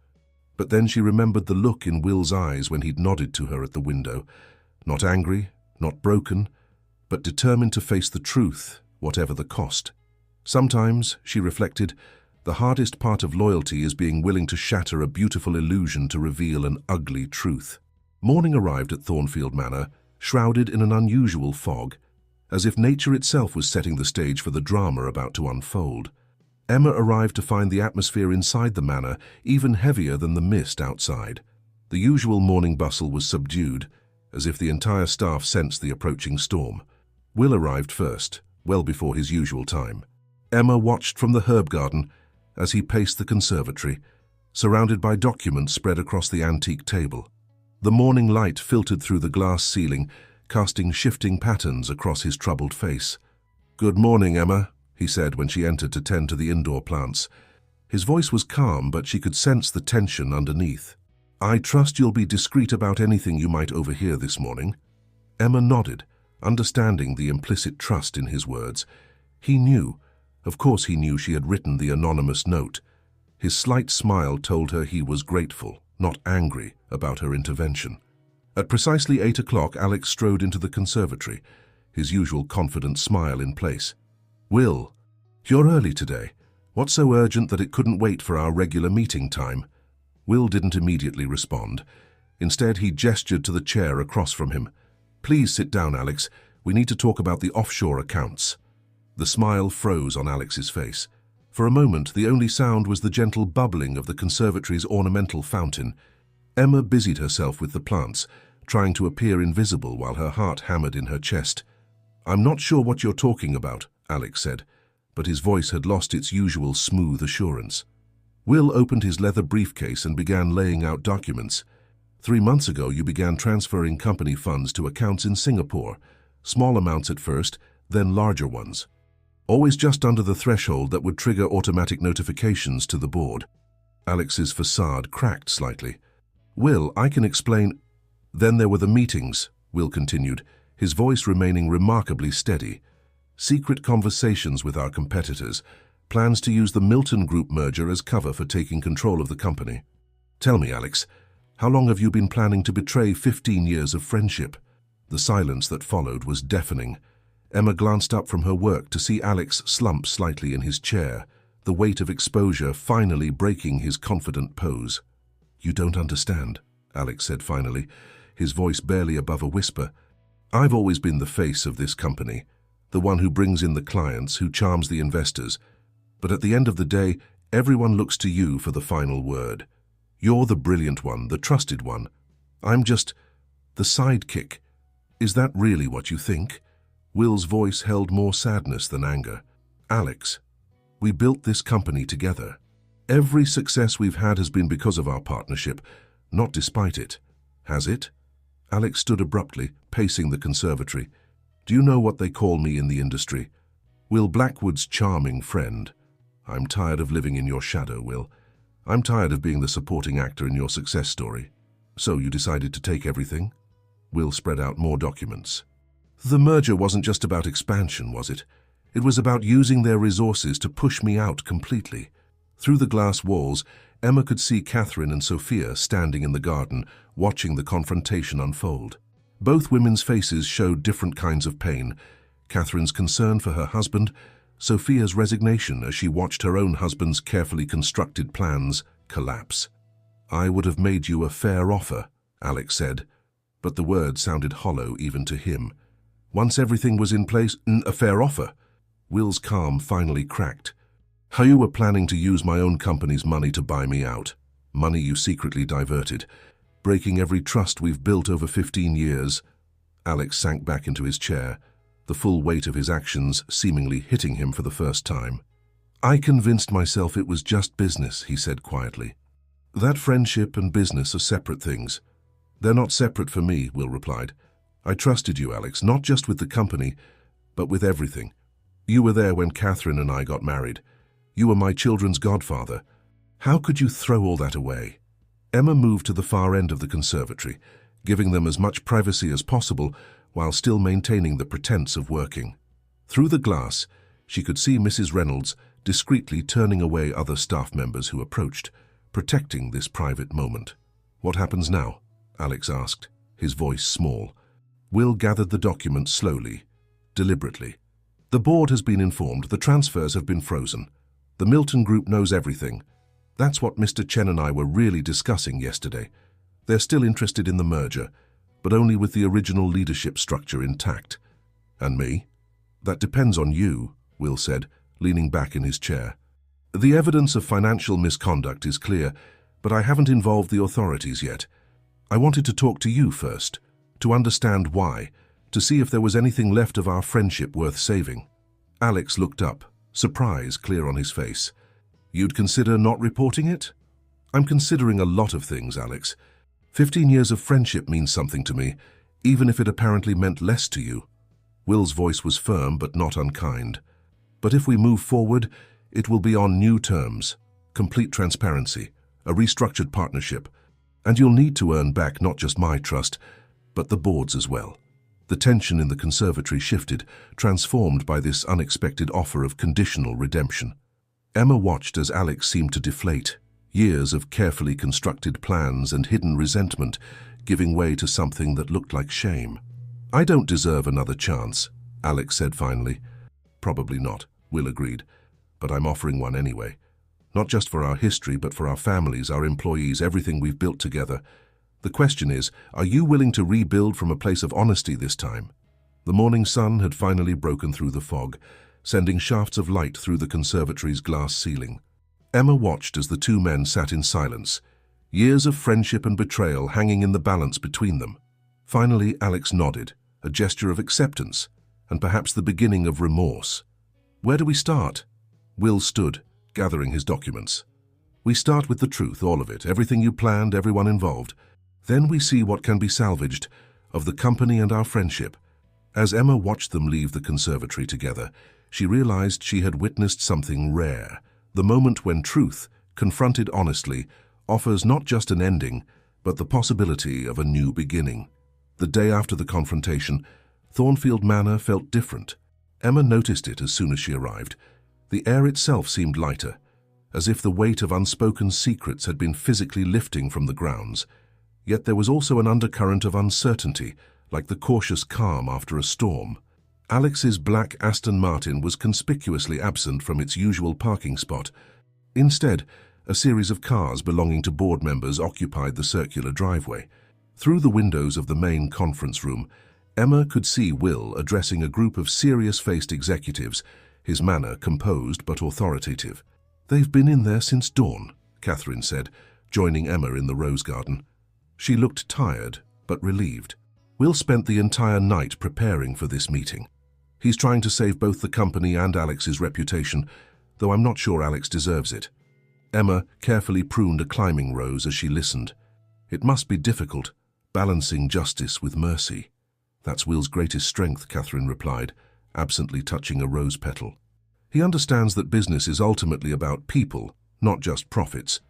But then she remembered the look in Will's eyes when he'd nodded to her at the window. Not angry, not broken, but determined to face the truth, whatever the cost. Sometimes, she reflected, the hardest part of loyalty is being willing to shatter a beautiful illusion to reveal an ugly truth. Morning arrived at Thornfield Manor, shrouded in an unusual fog, as if nature itself was setting the stage for the drama about to unfold. Emma arrived to find the atmosphere inside the manor even heavier than the mist outside. The usual morning bustle was subdued, as if the entire staff sensed the approaching storm. Will arrived first, well before his usual time. Emma watched from the herb garden as he paced the conservatory, surrounded by documents spread across the antique table. The morning light filtered through the glass ceiling, casting shifting patterns across his troubled face. "Good morning, Emma," he said when she entered to tend to the indoor plants. His voice was calm, but she could sense the tension underneath. "I trust you'll be discreet about anything you might overhear this morning." Emma nodded, understanding the implicit trust in his words. He knew. Of course he knew she had written the anonymous note. His slight smile told her he was grateful, not angry, about her intervention. At precisely 8 o'clock, Alex strode into the conservatory, his usual confident smile in place. "Will, you're early today. What's so urgent that it couldn't wait for our regular meeting time?" Will didn't immediately respond. Instead, he gestured to the chair across from him. "Please sit down, Alex. We need to talk about the offshore accounts." The smile froze on Alex's face. For a moment, the only sound was the gentle bubbling of the conservatory's ornamental fountain. Emma busied herself with the plants, trying to appear invisible while her heart hammered in her chest. "I'm not sure what you're talking about," Alex said, but his voice had lost its usual smooth assurance. Will opened his leather briefcase and began laying out documents. 3 months ago, you began transferring company funds to accounts in Singapore, small amounts at first, then larger ones. Always just under the threshold that would trigger automatic notifications to the board. Alex's facade cracked slightly. "Will, I can explain—" "Then there were the meetings," Will continued, his voice remaining remarkably steady. "Secret conversations with our competitors, plans to use the Milton Group merger as cover for taking control of the company. Tell me, Alex, how long have you been planning to betray 15 years of friendship?" The silence that followed was deafening. Emma glanced up from her work to see Alex slump slightly in his chair, the weight of exposure finally breaking his confident pose. "You don't understand," Alex said finally, his voice barely above a whisper. "I've always been the face of this company, the one who brings in the clients, who charms the investors. But at the end of the day, everyone looks to you for the final word. You're the brilliant one, the trusted one. I'm just the sidekick. Is that really what you think?" Will's voice held more sadness than anger. "Alex, we built this company together. Every success we've had has been because of our partnership, not despite it. Has it?" Alex stood abruptly, pacing the conservatory. "Do you know what they call me in the industry? Will Blackwood's charming friend. I'm tired of living in your shadow, Will. I'm tired of being the supporting actor in your success story." So you decided to take everything? Will spread out more documents. The merger wasn't just about expansion, was it? It was about using their resources to push me out completely. Through the glass walls, Emma could see Catherine and Sophia standing in the garden, watching the confrontation unfold. Both women's faces showed different kinds of pain. Catherine's concern for her husband, Sophia's resignation as she watched her own husband's carefully constructed plans collapse. "I would have made you a fair offer," Alex said, but the word sounded hollow even to him. Once everything was in place, a fair offer? Will's calm finally cracked. "How you were planning to use my own company's money to buy me out. Money you secretly diverted, breaking every trust we've built over 15 years. Alex sank back into his chair, the full weight of his actions seemingly hitting him for the first time. "I convinced myself it was just business," he said quietly. "That friendship and business are separate things." "They're not separate for me," Will replied. "I trusted you, Alex, not just with the company, but with everything. You were there when Catherine and I got married. You were my children's godfather. How could you throw all that away?" Emma moved to the far end of the conservatory, giving them as much privacy as possible while still maintaining the pretense of working. Through the glass, she could see Mrs. Reynolds discreetly turning away other staff members who approached, protecting this private moment. "What happens now?" Alex asked, his voice small. Will gathered the documents slowly, deliberately. "The board has been informed. The transfers have been frozen. The Milton Group knows everything. That's what Mr. Chen and I were really discussing yesterday. They're still interested in the merger, but only with the original leadership structure intact. And me? That depends on you," Will said, leaning back in his chair. "The evidence of financial misconduct is clear, but I haven't involved the authorities yet. I wanted to talk to you first, to understand why, to see if there was anything left of our friendship worth saving." Alex looked up, surprise clear on his face. "You'd consider not reporting it?" "I'm considering a lot of things, Alex. 15 years of friendship means something to me, even if it apparently meant less to you." Will's voice was firm but not unkind. "But if we move forward, it will be on new terms, complete transparency, a restructured partnership, and you'll need to earn back not just my trust, but the board's as well." The tension in the conservatory shifted, transformed by this unexpected offer of conditional redemption. Emma watched as Alex seemed to deflate, years of carefully constructed plans and hidden resentment giving way to something that looked like shame. "I don't deserve another chance," Alex said finally. "Probably not," Will agreed, "but I'm offering one anyway. Not just for our history, but for our families, our employees, everything we've built together. The question is, are you willing to rebuild from a place of honesty this time?" The morning sun had finally broken through the fog, sending shafts of light through the conservatory's glass ceiling. Emma watched as the two men sat in silence, years of friendship and betrayal hanging in the balance between them. Finally, Alex nodded, a gesture of acceptance, and perhaps the beginning of remorse. "Where do we start?" Will stood, gathering his documents. "We start with the truth, all of it, everything you planned, everyone involved. Then we see what can be salvaged of the company and our friendship." As Emma watched them leave the conservatory together, she realized she had witnessed something rare, the moment when truth, confronted honestly, offers not just an ending, but the possibility of a new beginning. The day after the confrontation, Thornfield Manor felt different. Emma noticed it as soon as she arrived. The air itself seemed lighter, as if the weight of unspoken secrets had been physically lifting from the grounds. Yet there was also an undercurrent of uncertainty, like the cautious calm after a storm. Alex's black Aston Martin was conspicuously absent from its usual parking spot. Instead, a series of cars belonging to board members occupied the circular driveway. Through the windows of the main conference room, Emma could see Will addressing a group of serious-faced executives, his manner composed but authoritative. "They've been in there since dawn," Catherine said, joining Emma in the rose garden. She looked tired, but relieved. "Will spent the entire night preparing for this meeting. He's trying to save both the company and Alex's reputation, though I'm not sure Alex deserves it." Emma carefully pruned a climbing rose as she listened. "It must be difficult, balancing justice with mercy." "That's Will's greatest strength," Catherine replied, absently touching a rose petal. "He understands that business is ultimately about people, not just profits."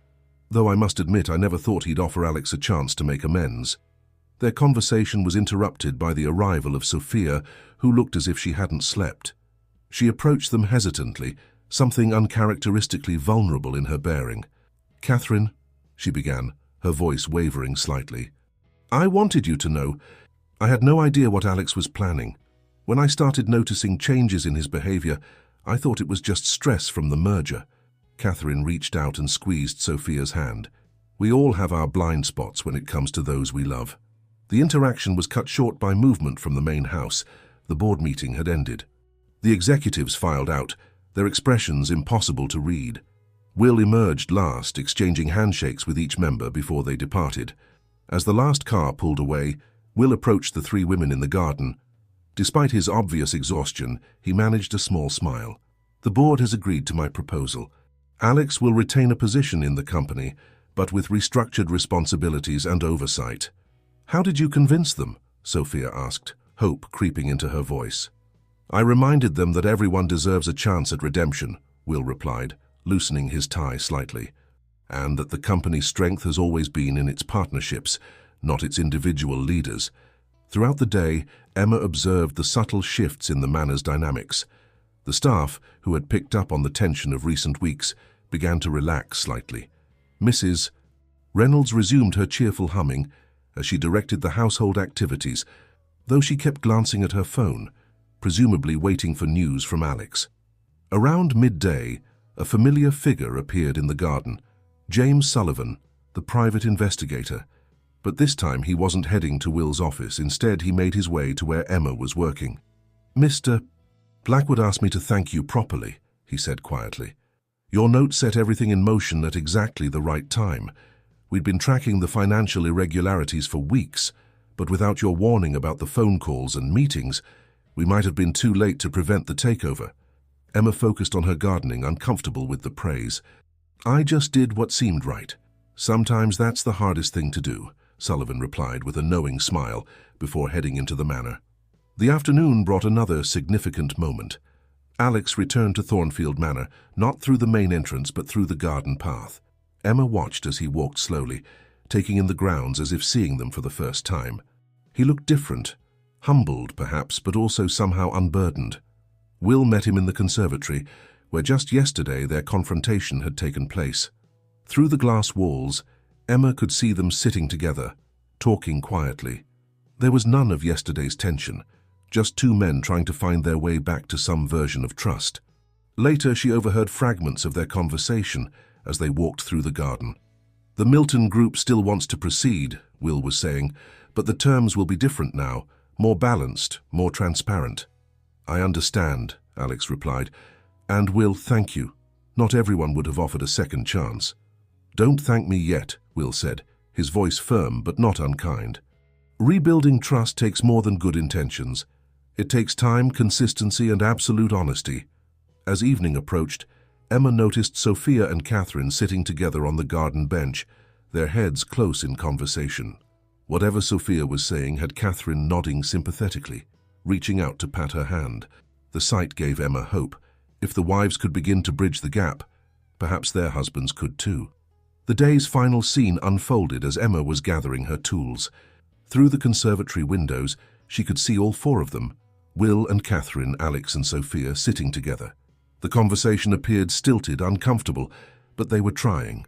though I must admit I never thought he'd offer Alex a chance to make amends. Their conversation was interrupted by the arrival of Sophia, who looked as if she hadn't slept. She approached them hesitantly, something uncharacteristically vulnerable in her bearing. "Catherine," she began, her voice wavering slightly. "I wanted you to know. I had no idea what Alex was planning. When I started noticing changes in his behavior, I thought it was just stress from the merger." Catherine reached out and squeezed Sophia's hand. "We all have our blind spots when it comes to those we love." The interaction was cut short by movement from the main house. The board meeting had ended. The executives filed out, their expressions impossible to read. Will emerged last, exchanging handshakes with each member before they departed. As the last car pulled away, Will approached the three women in the garden. Despite his obvious exhaustion, he managed a small smile. "The board has agreed to my proposal. Alex will retain a position in the company, but with restructured responsibilities and oversight." "How did you convince them?" Sophia asked, hope creeping into her voice. "I reminded them that everyone deserves a chance at redemption," Will replied, loosening his tie slightly, "and that the company's strength has always been in its partnerships, not its individual leaders." Throughout the day, Emma observed the subtle shifts in the manor's dynamics. The staff, who had picked up on the tension of recent weeks, began to relax slightly. Mrs. Reynolds resumed her cheerful humming as she directed the household activities, though she kept glancing at her phone, presumably waiting for news from Alex. Around midday, a familiar figure appeared in the garden, James Sullivan, the private investigator. But this time he wasn't heading to Will's office. Instead, he made his way to where Emma was working. "Mr. Blackwood asked me to thank you properly," he said quietly. "Your note set everything in motion at exactly the right time. We'd been tracking the financial irregularities for weeks, but without your warning about the phone calls and meetings, we might have been too late to prevent the takeover." Emma focused on her gardening, uncomfortable with the praise. "I just did what seemed right. Sometimes that's the hardest thing to do," Sullivan replied with a knowing smile before heading into the manor. The afternoon brought another significant moment. Alex returned to Thornfield Manor, not through the main entrance but through the garden path. Emma watched as he walked slowly, taking in the grounds as if seeing them for the first time. He looked different, humbled perhaps, but also somehow unburdened. Will met him in the conservatory, where just yesterday their confrontation had taken place. Through the glass walls, Emma could see them sitting together, talking quietly. There was none of yesterday's tension, just two men trying to find their way back to some version of trust. Later, she overheard fragments of their conversation as they walked through the garden. "The Milton Group still wants to proceed," Will was saying, "but the terms will be different now, more balanced, more transparent." "I understand," Alex replied. "And Will, thank you. Not everyone would have offered a second chance." "Don't thank me yet," Will said, his voice firm but not unkind. "Rebuilding trust takes more than good intentions. It takes time, consistency, and absolute honesty." As evening approached, Emma noticed Sophia and Catherine sitting together on the garden bench, their heads close in conversation. Whatever Sophia was saying had Catherine nodding sympathetically, reaching out to pat her hand. The sight gave Emma hope. If the wives could begin to bridge the gap, perhaps their husbands could too. The day's final scene unfolded as Emma was gathering her tools. Through the conservatory windows, she could see all four of them, Will and Catherine, Alex and Sophia, sitting together. The conversation appeared stilted, uncomfortable, but they were trying.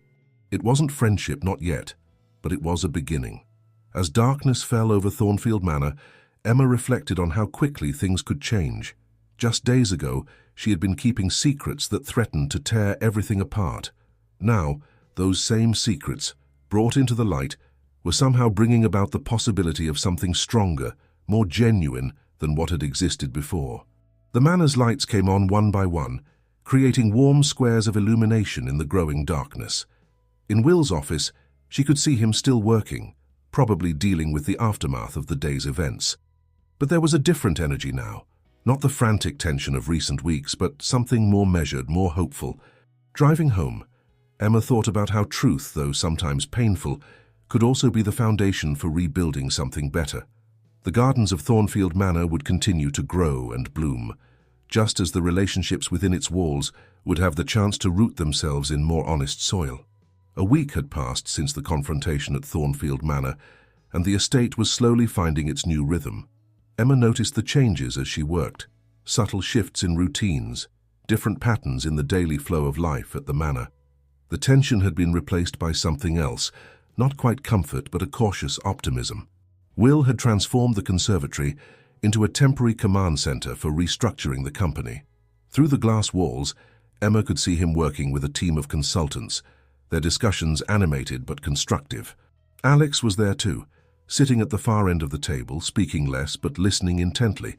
It wasn't friendship, not yet, but it was a beginning. As darkness fell over Thornfield Manor, Emma reflected on how quickly things could change. Just days ago, she had been keeping secrets that threatened to tear everything apart. Now, those same secrets, brought into the light, were somehow bringing about the possibility of something stronger, more genuine than what had existed before. The manor's lights came on one by one, creating warm squares of illumination in the growing darkness. In Will's office, she could see him still working, probably dealing with the aftermath of the day's events. But there was a different energy now, not the frantic tension of recent weeks, but something more measured, more hopeful. Driving home, Emma thought about how truth, though sometimes painful, could also be the foundation for rebuilding something better. The gardens of Thornfield Manor would continue to grow and bloom, just as the relationships within its walls would have the chance to root themselves in more honest soil. A week had passed since the confrontation at Thornfield Manor, and the estate was slowly finding its new rhythm. Emma noticed the changes as she worked, subtle shifts in routines, different patterns in the daily flow of life at the manor. The tension had been replaced by something else, not quite comfort but a cautious optimism. Will had transformed the conservatory into a temporary command center for restructuring the company. Through the glass walls, Emma could see him working with a team of consultants, their discussions animated but constructive. Alex was there too, sitting at the far end of the table, speaking less but listening intently,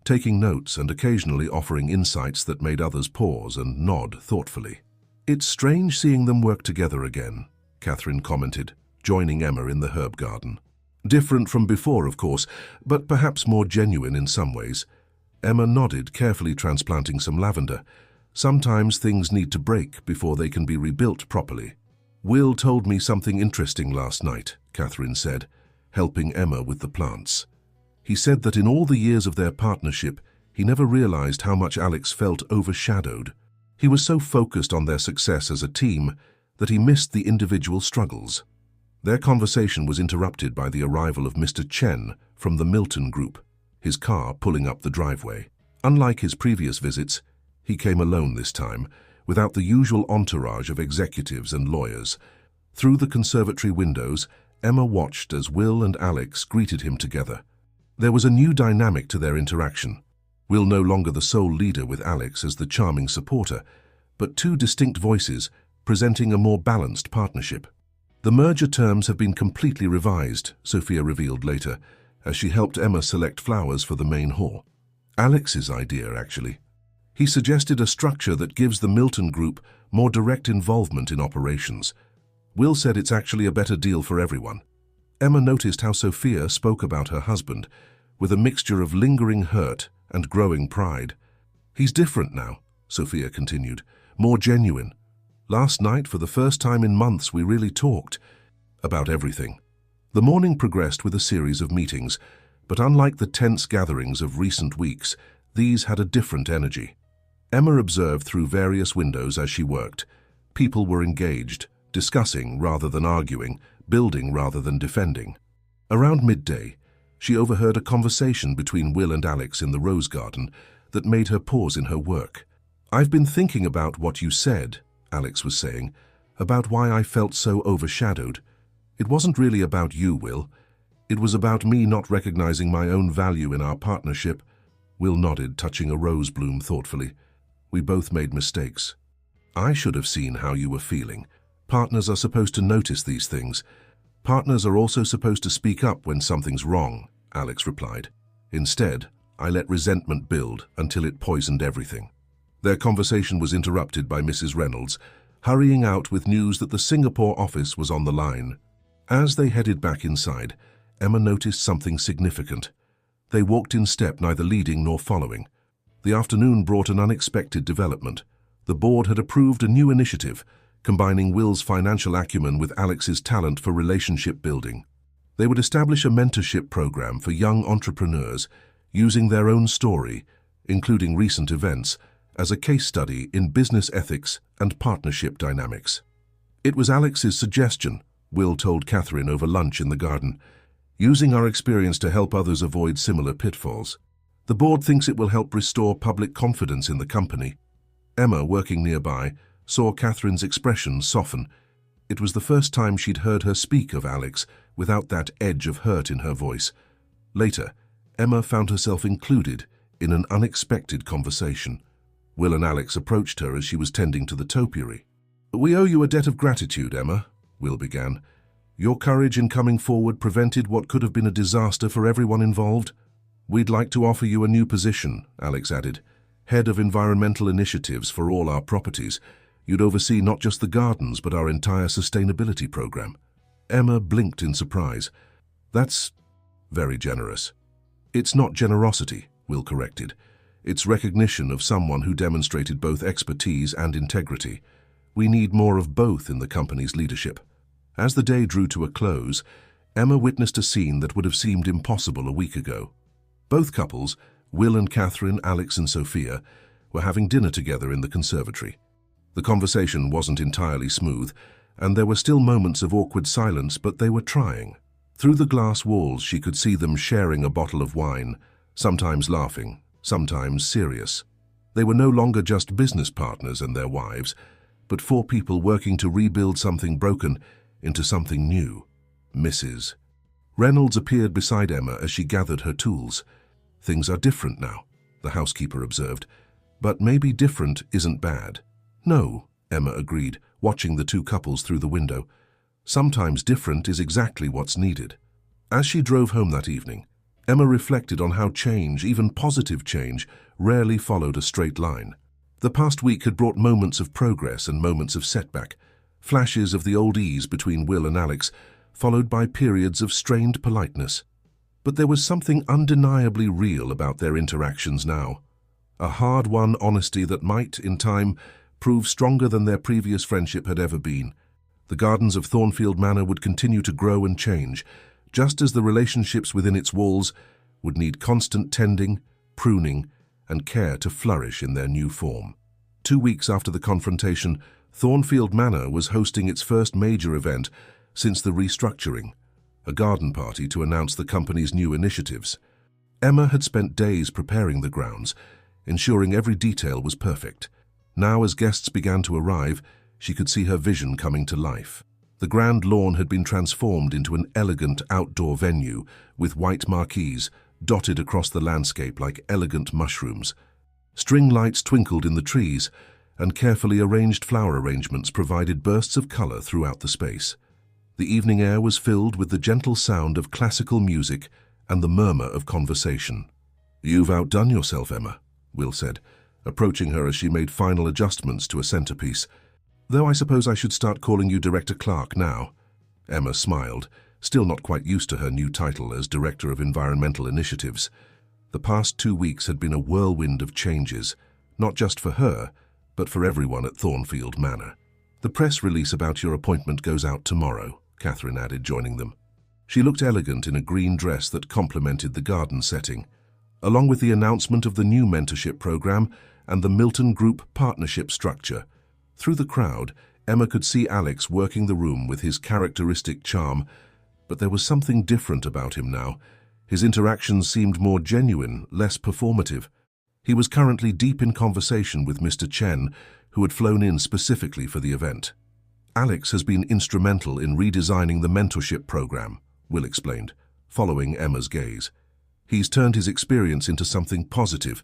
taking notes and occasionally offering insights that made others pause and nod thoughtfully. "It's strange seeing them work together again," Catherine commented, joining Emma in the herb garden. "Different from before, of course, but perhaps more genuine in some ways." Emma nodded, carefully transplanting some lavender. "Sometimes things need to break before they can be rebuilt properly." "Will told me something interesting last night," Catherine said, helping Emma with the plants. "He said that in all the years of their partnership, he never realized how much Alex felt overshadowed. He was so focused on their success as a team that he missed the individual struggles." Their conversation was interrupted by the arrival of Mr. Chen from the Milton Group, his car pulling up the driveway. Unlike his previous visits, he came alone this time, without the usual entourage of executives and lawyers. Through the conservatory windows, Emma watched as Will and Alex greeted him together. There was a new dynamic to their interaction. Will no longer the sole leader with Alex as the charming supporter, but two distinct voices presenting a more balanced partnership. "The merger terms have been completely revised," Sophia revealed later, as she helped Emma select flowers for the main hall. Alex's idea, actually. He suggested a structure that gives the Milton Group more direct involvement in operations. Will said it's actually a better deal for everyone. Emma noticed how Sophia spoke about her husband, with a mixture of lingering hurt and growing pride. "He's different now," Sophia continued, "more genuine. Last night, for the first time in months, we really talked about everything." The morning progressed with a series of meetings, but unlike the tense gatherings of recent weeks, these had a different energy. Emma observed through various windows as she worked. People were engaged, discussing rather than arguing, building rather than defending. Around midday, she overheard a conversation between Will and Alex in the rose garden that made her pause in her work. "I've been thinking about what you said," Alex was saying, "about why I felt so overshadowed. It wasn't really about you, Will. It was about me not recognizing my own value in our partnership." Will nodded, touching a rose bloom thoughtfully. "We both made mistakes. I should have seen how you were feeling. Partners are supposed to notice these things. Partners are also supposed to speak up when something's wrong," Alex replied. "Instead, I let resentment build until it poisoned everything." Their conversation was interrupted by Mrs. Reynolds, hurrying out with news that the Singapore office was on the line. As they headed back inside, Emma noticed something significant. They walked in step, neither leading nor following. The afternoon brought an unexpected development. The board had approved a new initiative, combining Will's financial acumen with Alex's talent for relationship building. They would establish a mentorship program for young entrepreneurs, using their own story, including recent events, as a case study in business ethics and partnership dynamics. "It was Alex's suggestion," Will told Catherine over lunch in the garden, "using our experience to help others avoid similar pitfalls. The board thinks it will help restore public confidence in the company." Emma, working nearby, saw Catherine's expression soften. It was the first time she'd heard her speak of Alex without that edge of hurt in her voice. Later, Emma found herself included in an unexpected conversation. Will and Alex approached her as she was tending to the topiary. "We owe you a debt of gratitude, Emma," Will began. "Your courage in coming forward prevented what could have been a disaster for everyone involved." "We'd like to offer you a new position," Alex added, "Head of Environmental Initiatives for all our properties. You'd oversee not just the gardens, but our entire sustainability program." Emma blinked in surprise. "That's very generous." "It's not generosity," Will corrected. "It's recognition of someone who demonstrated both expertise and integrity. We need more of both in the company's leadership." As the day drew to a close, Emma witnessed a scene that would have seemed impossible a week ago. Both couples, Will and Catherine, Alex and Sophia, were having dinner together in the conservatory. The conversation wasn't entirely smooth, and there were still moments of awkward silence, but they were trying. Through the glass walls, she could see them sharing a bottle of wine, sometimes laughing, sometimes serious. They were no longer just business partners and their wives, but four people working to rebuild something broken into something new. Mrs. Reynolds appeared beside Emma as she gathered her tools. "Things are different now," the housekeeper observed. "But maybe different isn't bad." "No," Emma agreed, watching the two couples through the window. "Sometimes different is exactly what's needed." As she drove home that evening, Emma reflected on how change, even positive change, rarely followed a straight line. The past week had brought moments of progress and moments of setback, flashes of the old ease between Will and Alex, followed by periods of strained politeness. But there was something undeniably real about their interactions now. A hard-won honesty that might, in time, prove stronger than their previous friendship had ever been. The gardens of Thornfield Manor would continue to grow and change, just as the relationships within its walls would need constant tending, pruning, and care to flourish in their new form. 2 weeks after the confrontation, Thornfield Manor was hosting its first major event since the restructuring, a garden party to announce the company's new initiatives. Emma had spent days preparing the grounds, ensuring every detail was perfect. Now, as guests began to arrive, she could see her vision coming to life. The grand lawn had been transformed into an elegant outdoor venue with white marquees dotted across the landscape like elegant mushrooms. String lights twinkled in the trees, and carefully arranged flower arrangements provided bursts of color throughout the space. The evening air was filled with the gentle sound of classical music and the murmur of conversation. "You've outdone yourself, Emma," Will said, approaching her as she made final adjustments to a centerpiece. "Though I suppose I should start calling you Director Clark now." Emma smiled, still not quite used to her new title as Director of Environmental Initiatives. The past 2 weeks had been a whirlwind of changes, not just for her, but for everyone at Thornfield Manor. "The press release about your appointment goes out tomorrow," Catherine added, joining them. She looked elegant in a green dress that complemented the garden setting, along with the announcement of the new mentorship program and the Milton Group partnership structure. Through the crowd, Emma could see Alex working the room with his characteristic charm, but there was something different about him now. His interactions seemed more genuine, less performative. He was currently deep in conversation with Mr. Chen, who had flown in specifically for the event. "Alex has been instrumental in redesigning the mentorship program," Will explained, following Emma's gaze. "He's turned his experience into something positive,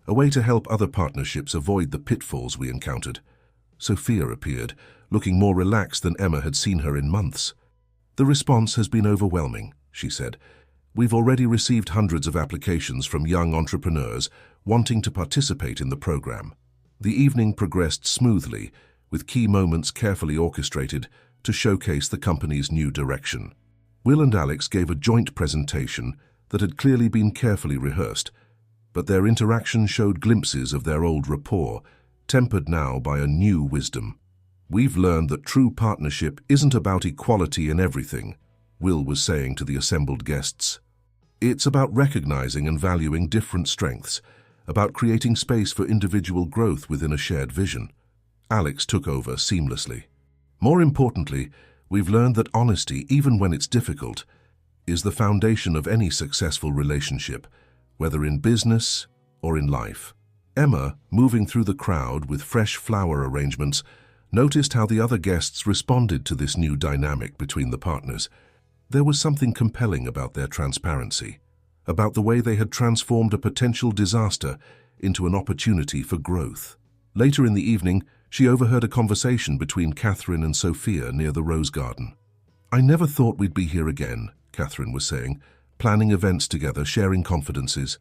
a way to help other partnerships avoid the pitfalls we encountered." Sophia appeared, looking more relaxed than Emma had seen her in months. "The response has been overwhelming," she said. "We've already received hundreds of applications from young entrepreneurs wanting to participate in the program." The evening progressed smoothly, with key moments carefully orchestrated to showcase the company's new direction. Will and Alex gave a joint presentation that had clearly been carefully rehearsed, but their interaction showed glimpses of their old rapport, tempered now by a new wisdom. "We've learned that true partnership isn't about equality in everything," Will was saying to the assembled guests. "It's about recognizing and valuing different strengths, about creating space for individual growth within a shared vision." Alex took over seamlessly. "More importantly, we've learned that honesty, even when it's difficult, is the foundation of any successful relationship, whether in business or in life." Emma, moving through the crowd with fresh flower arrangements, noticed how the other guests responded to this new dynamic between the partners. There was something compelling about their transparency, about the way they had transformed a potential disaster into an opportunity for growth. Later in the evening, she overheard a conversation between Catherine and Sophia near the rose garden. "I never thought we'd be here again," Catherine was saying, "planning events together, sharing confidences."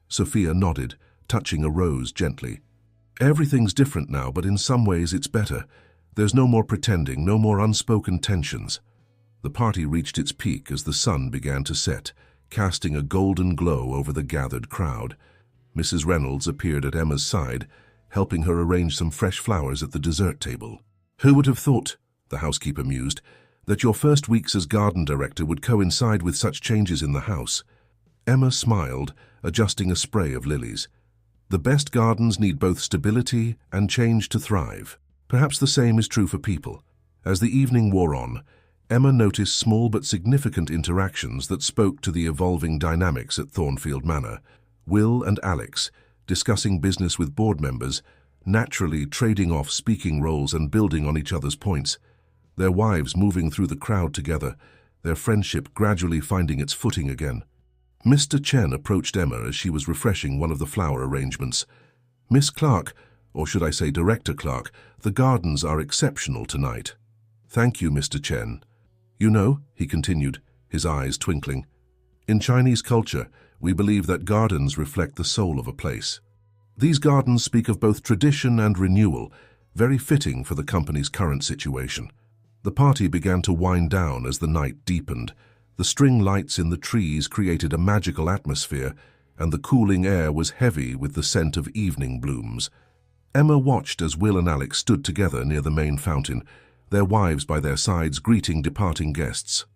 Sophia nodded, touching a rose gently. "Everything's different now, but in some ways it's better. There's no more pretending, no more unspoken tensions." The party reached its peak as the sun began to set, casting a golden glow over the gathered crowd. Mrs. Reynolds appeared at Emma's side, helping her arrange some fresh flowers at the dessert table. "Who would have thought," the housekeeper mused, "that your first weeks as garden director would coincide with such changes in the house?" Emma smiled, adjusting a spray of lilies. "The best gardens need both stability and change to thrive. Perhaps the same is true for people. As the evening wore on, Emma noticed small but significant interactions that spoke to the evolving dynamics at Thornfield Manor. Will and Alex, discussing business with board members, naturally trading off speaking roles and building on each other's points. Their wives moving through the crowd together, their friendship gradually finding its footing again. Mr. Chen approached Emma as she was refreshing one of the flower arrangements. "Miss Clark, or should I say Director Clark, the gardens are exceptional tonight." "Thank you, Mr. Chen." "You know," he continued, his eyes twinkling, "in Chinese culture, we believe that gardens reflect the soul of a place. These gardens speak of both tradition and renewal, very fitting for the company's current situation." The party began to wind down as the night deepened. The string lights in the trees created a magical atmosphere, and the cooling air was heavy with the scent of evening blooms. Emma watched as Will and Alex stood together near the main fountain, their wives by their sides greeting departing guests.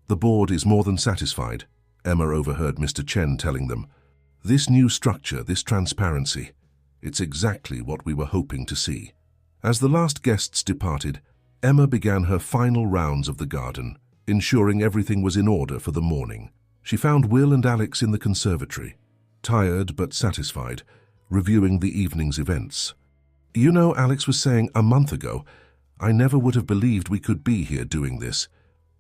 "The board is more than satisfied," Emma overheard Mr. Chen telling them. "This new structure, this transparency, it's exactly what we were hoping to see." As the last guests departed, Emma began her final rounds of the garden, ensuring everything was in order for the morning. She found Will and Alex in the conservatory, tired but satisfied, reviewing the evening's events. "You know," Alex was saying, "a month ago, I never would have believed we could be here doing this."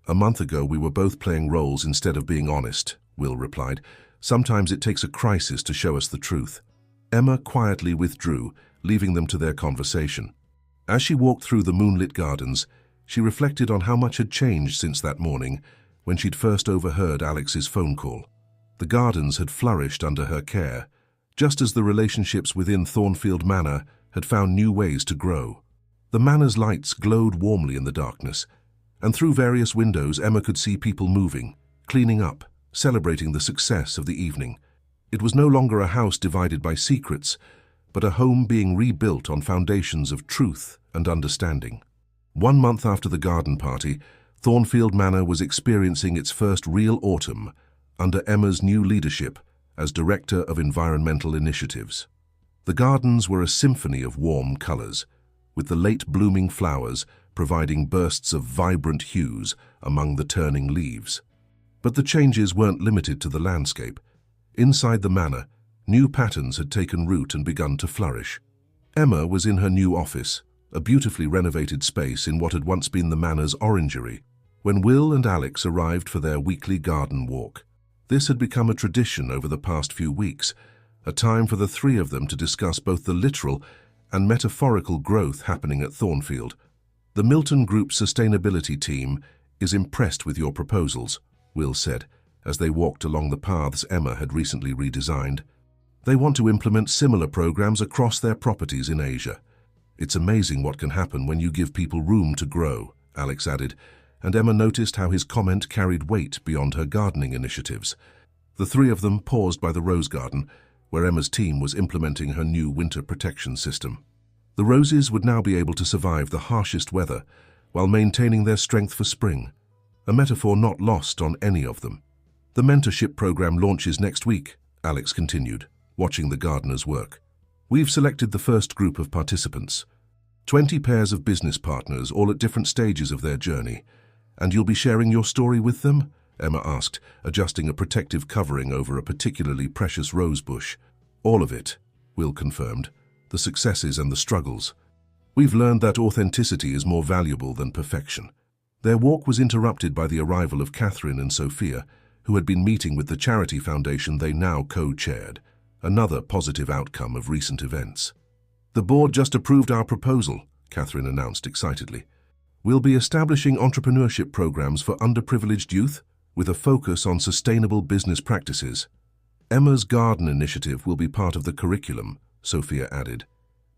"A month ago we were both playing roles instead of being honest," Will replied. "Sometimes it takes a crisis to show us the truth." Emma quietly withdrew, leaving them to their conversation. As she walked through the moonlit gardens, she reflected on how much had changed since that morning when she'd first overheard Alex's phone call. The gardens had flourished under her care, just as the relationships within Thornfield Manor had found new ways to grow. The manor's lights glowed warmly in the darkness, and through various windows Emma could see people moving, cleaning up, celebrating the success of the evening. It was no longer a house divided by secrets, but a home being rebuilt on foundations of truth and understanding. 1 month after the garden party, Thornfield Manor was experiencing its first real autumn under Emma's new leadership as Director of Environmental Initiatives. The gardens were a symphony of warm colors, with the late blooming flowers providing bursts of vibrant hues among the turning leaves. But the changes weren't limited to the landscape. Inside the manor, new patterns had taken root and begun to flourish. Emma was in her new office, a beautifully renovated space in what had once been the manor's orangery, when Will and Alex arrived for their weekly garden walk. This had become a tradition over the past few weeks, a time for the three of them to discuss both the literal and metaphorical growth happening at Thornfield. "The Milton Group's sustainability team is impressed with your proposals," Will said, as they walked along the paths Emma had recently redesigned. "They want to implement similar programs across their properties in Asia. It's amazing what can happen when you give people room to grow," Alex added, and Emma noticed how his comment carried weight beyond her gardening initiatives. The three of them paused by the rose garden, where Emma's team was implementing her new winter protection system. The roses would now be able to survive the harshest weather while maintaining their strength for spring, a metaphor not lost on any of them. "The mentorship program launches next week," Alex continued, watching the gardeners work. "We've selected the first group of participants, 20 pairs of business partners, all at different stages of their journey. And you'll be sharing your story with them?" Emma asked, adjusting a protective covering over a particularly precious rose bush. "All of it," Will confirmed, "the successes and the struggles. We've learned that authenticity is more valuable than perfection." Their walk was interrupted by the arrival of Catherine and Sophia, who had been meeting with the charity foundation they now co-chaired, another positive outcome of recent events. "The board just approved our proposal," Catherine announced excitedly. "We'll be establishing entrepreneurship programs for underprivileged youth with a focus on sustainable business practices. Emma's garden initiative will be part of the curriculum," Sophia added,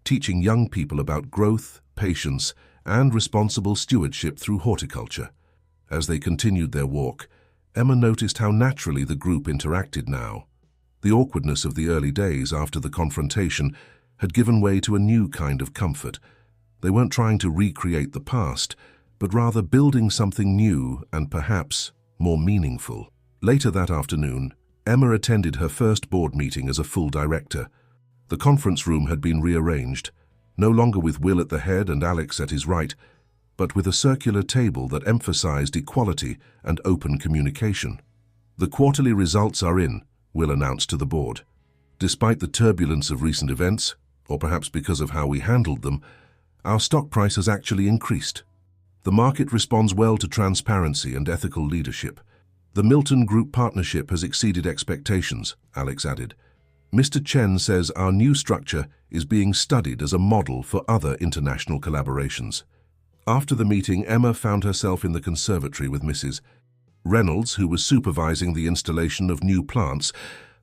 "teaching young people about growth, patience, and responsible stewardship through horticulture." As they continued their walk, Emma noticed how naturally the group interacted now. The awkwardness of the early days after the confrontation had given way to a new kind of comfort. They weren't trying to recreate the past, but rather building something new and perhaps more meaningful. Later that afternoon, Emma attended her first board meeting as a full director. The conference room had been rearranged, no longer with Will at the head and Alex at his right, but with a circular table that emphasized equality and open communication. "The quarterly results are in," Will announced to the board. "Despite the turbulence of recent events, or perhaps because of how we handled them, our stock price has actually increased. The market responds well to transparency and ethical leadership. The Milton Group partnership has exceeded expectations," Alex added. "Mr. Chen says our new structure is being studied as a model for other international collaborations." After the meeting, Emma found herself in the conservatory with Mrs. Reynolds, who was supervising the installation of new plants,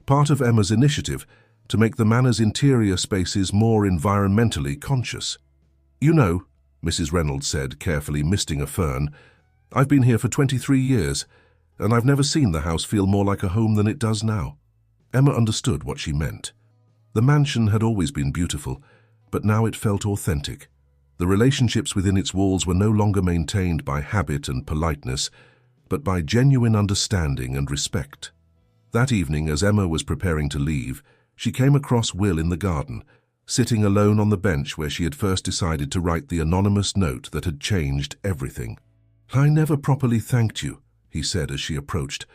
part of Emma's initiative to make the manor's interior spaces more environmentally conscious. "You know," Mrs. Reynolds said, carefully misting a fern, "I've been here for 23 years, and I've never seen the house feel more like a home than it does now." Emma understood what she meant. The mansion had always been beautiful, but now it felt authentic. The relationships within its walls were no longer maintained by habit and politeness, but by genuine understanding and respect. That evening, as Emma was preparing to leave, she came across Will in the garden, sitting alone on the bench where she had first decided to write the anonymous note that had changed everything. "I never properly thanked you," he said as she approached,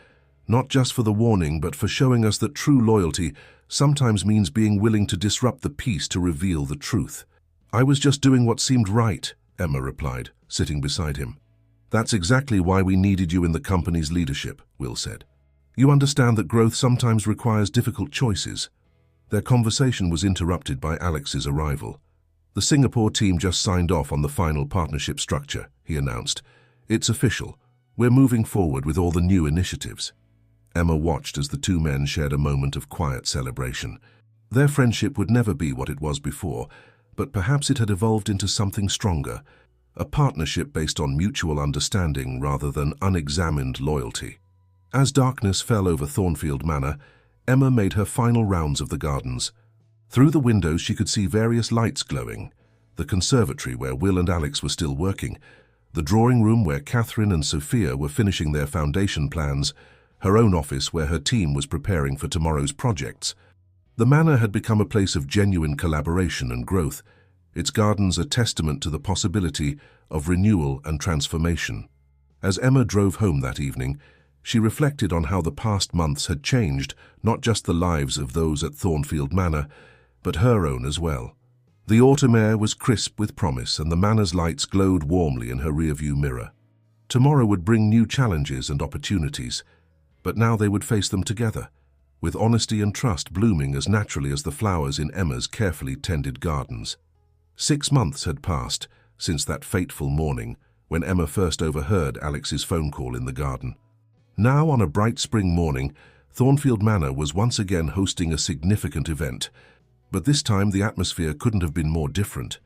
"not just for the warning, but for showing us that true loyalty sometimes means being willing to disrupt the peace to reveal the truth." "I was just doing what seemed right," Emma replied, sitting beside him. "That's exactly why we needed you in the company's leadership," Will said. "You understand that growth sometimes requires difficult choices." Their conversation was interrupted by Alex's arrival. "The Singapore team just signed off on the final partnership structure," he announced. "It's official. We're moving forward with all the new initiatives." Emma watched as the two men shared a moment of quiet celebration. Their friendship would never be what it was before, but perhaps it had evolved into something stronger, a partnership based on mutual understanding rather than unexamined loyalty. As darkness fell over Thornfield Manor, Emma made her final rounds of the gardens. Through the windows she could see various lights glowing: the conservatory where Will and Alex were still working, the drawing room where Catherine and Sophia were finishing their foundation plans, her own office where her team was preparing for tomorrow's projects. The manor had become a place of genuine collaboration and growth, its gardens a testament to the possibility of renewal and transformation. As Emma drove home that evening, she reflected on how the past months had changed not just the lives of those at Thornfield Manor, but her own as well. The autumn air was crisp with promise, and the manor's lights glowed warmly in her rearview mirror. Tomorrow would bring new challenges and opportunities, but now they would face them together, with honesty and trust blooming as naturally as the flowers in Emma's carefully tended gardens. 6 months had passed since that fateful morning when Emma first overheard Alex's phone call in the garden. Now, on a bright spring morning, Thornfield Manor was once again hosting a significant event, but this time the atmosphere couldn't have been more different.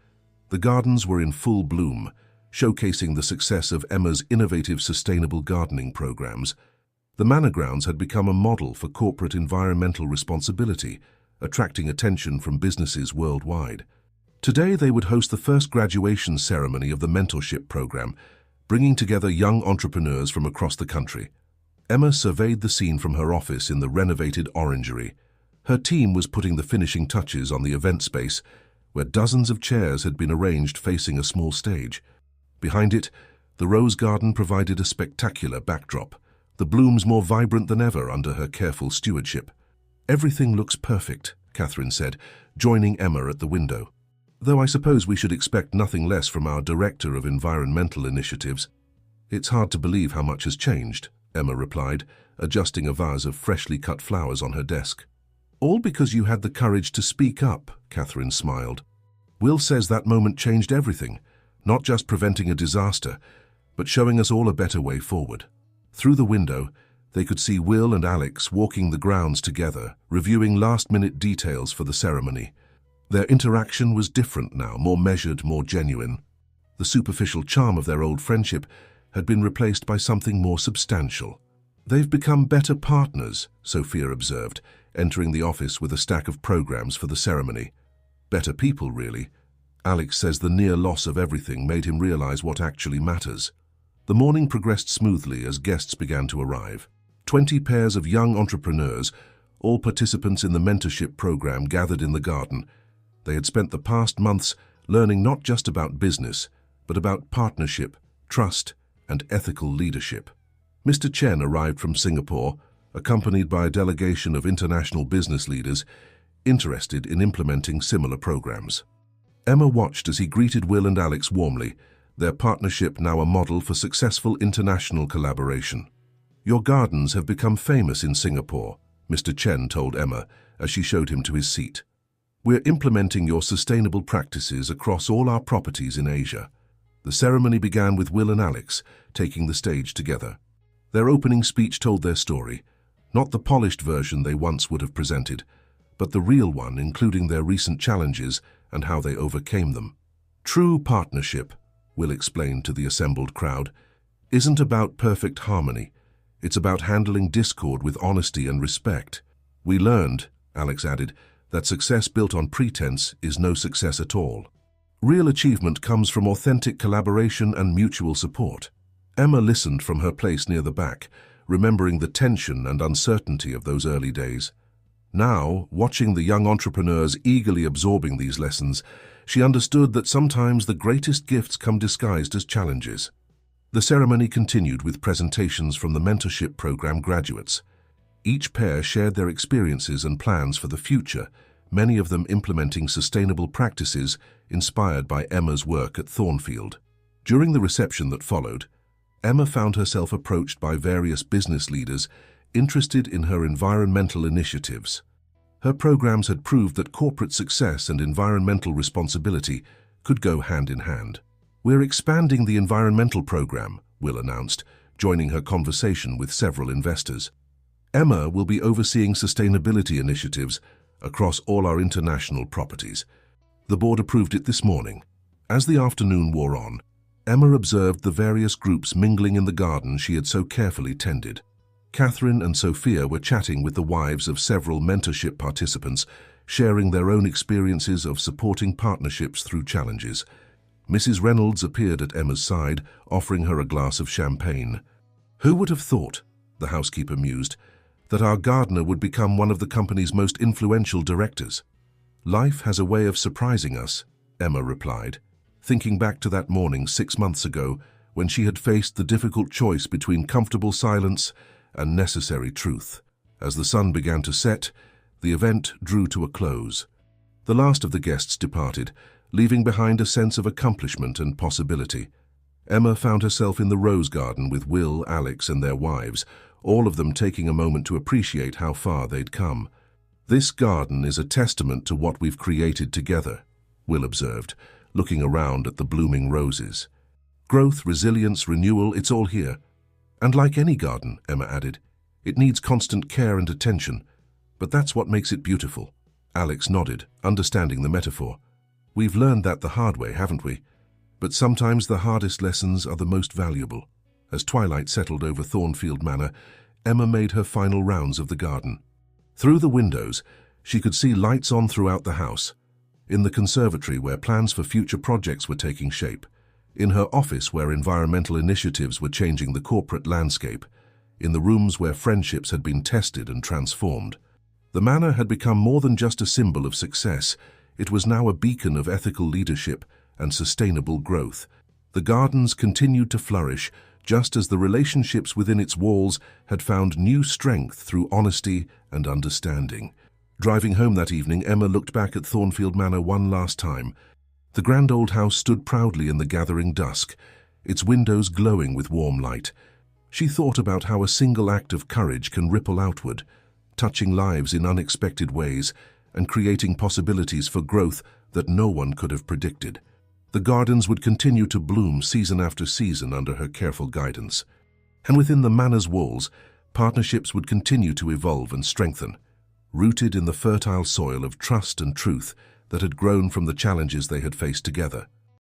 The gardens were in full bloom, showcasing the success of Emma's innovative sustainable gardening programs. The manor grounds had become a model for corporate environmental responsibility, attracting attention from businesses worldwide. Today they would host the first graduation ceremony of the mentorship program, bringing together young entrepreneurs from across the country. Emma surveyed the scene from her office in the renovated orangery. Her team was putting the finishing touches on the event space, where dozens of chairs had been arranged facing a small stage. Behind it, the rose garden provided a spectacular backdrop, the blooms more vibrant than ever under her careful stewardship. "Everything looks perfect," Catherine said, joining Emma at the window. "Though I suppose we should expect nothing less from our Director of Environmental Initiatives." "It's hard to believe how much has changed," Emma replied, adjusting a vase of freshly cut flowers on her desk. "All because you had the courage to speak up," Catherine smiled. "Will says that moment changed everything, not just preventing a disaster, but showing us all a better way forward." Through the window, they could see Will and Alex walking the grounds together, reviewing last-minute details for the ceremony. Their interaction was different now, more measured, more genuine. The superficial charm of their old friendship had been replaced by something more substantial. "They've become better partners," Sophia observed, entering the office with a stack of programs for the ceremony. "Better people, really." Alex says the near loss of everything made him realize what actually matters. The morning progressed smoothly as guests began to arrive. 20 pairs of young entrepreneurs, all participants in the mentorship program, gathered in the garden. They had spent the past months learning not just about business, but about partnership, trust, and ethical leadership. Mr. Chen arrived from Singapore, accompanied by a delegation of international business leaders interested in implementing similar programs. Emma watched as he greeted Will and Alex warmly, their partnership now a model for successful international collaboration. "Your gardens have become famous in Singapore," Mr. Chen told Emma as she showed him to his seat. "We're implementing your sustainable practices across all our properties in Asia." The ceremony began with Will and Alex taking the stage together. Their opening speech told their story, not the polished version they once would have presented, but the real one, including their recent challenges and how they overcame them. "True partnership," Will explained to the assembled crowd, "isn't about perfect harmony. It's about handling discord with honesty and respect. We learned," Alex added, "that success built on pretense is no success at all. Real achievement comes from authentic collaboration and mutual support." Emma listened from her place near the back, remembering the tension and uncertainty of those early days. Now, watching the young entrepreneurs eagerly absorbing these lessons, she understood that sometimes the greatest gifts come disguised as challenges. The ceremony continued with presentations from the mentorship program graduates. Each pair shared their experiences and plans for the future, many of them implementing sustainable practices inspired by Emma's work at Thornfield. During the reception that followed, Emma found herself approached by various business leaders interested in her environmental initiatives. Her programs had proved that corporate success and environmental responsibility could go hand in hand. "We're expanding the environmental program," Will announced, joining her conversation with several investors. "Emma will be overseeing sustainability initiatives across all our international properties." The board approved it this morning. As the afternoon wore on, Emma observed the various groups mingling in the garden she had so carefully tended. Catherine and Sophia were chatting with the wives of several mentorship participants, sharing their own experiences of supporting partnerships through challenges. Mrs. Reynolds appeared at Emma's side, offering her a glass of champagne. "Who would have thought," the housekeeper mused, "that our gardener would become one of the company's most influential directors?" "Life has a way of surprising us," Emma replied, thinking back to that morning 6 months ago when she had faced the difficult choice between comfortable silence and necessary truth. As the sun began to set, the event drew to a close. The last of the guests departed, leaving behind a sense of accomplishment and possibility. Emma found herself in the rose garden with Will, Alex, and their wives, all of them taking a moment to appreciate how far they'd come. "This garden is a testament to what we've created together," Will observed, looking around at the blooming roses. "Growth, resilience, renewal, it's all here. And like any garden," Emma added, "it needs constant care and attention, but that's what makes it beautiful." Alex nodded, understanding the metaphor. "We've learned that the hard way, haven't we? But sometimes the hardest lessons are the most valuable." As twilight settled over Thornfield Manor, Emma made her final rounds of the garden. Through the windows, she could see lights on throughout the house. In the conservatory, where plans for future projects were taking shape. In her office, where environmental initiatives were changing the corporate landscape. In the rooms where friendships had been tested and transformed. The manor had become more than just a symbol of success. It was now a beacon of ethical leadership and sustainable growth. The gardens continued to flourish, just as the relationships within its walls had found new strength through honesty and understanding. Driving home that evening, Emma looked back at Thornfield Manor one last time. The grand old house stood proudly in the gathering dusk, its windows glowing with warm light. She thought about how a single act of courage can ripple outward, touching lives in unexpected ways and creating possibilities for growth that no one could have predicted. The gardens would continue to bloom season after season under her careful guidance. And within the manor's walls, partnerships would continue to evolve and strengthen, rooted in the fertile soil of trust and truth that had grown from the challenges they had faced together.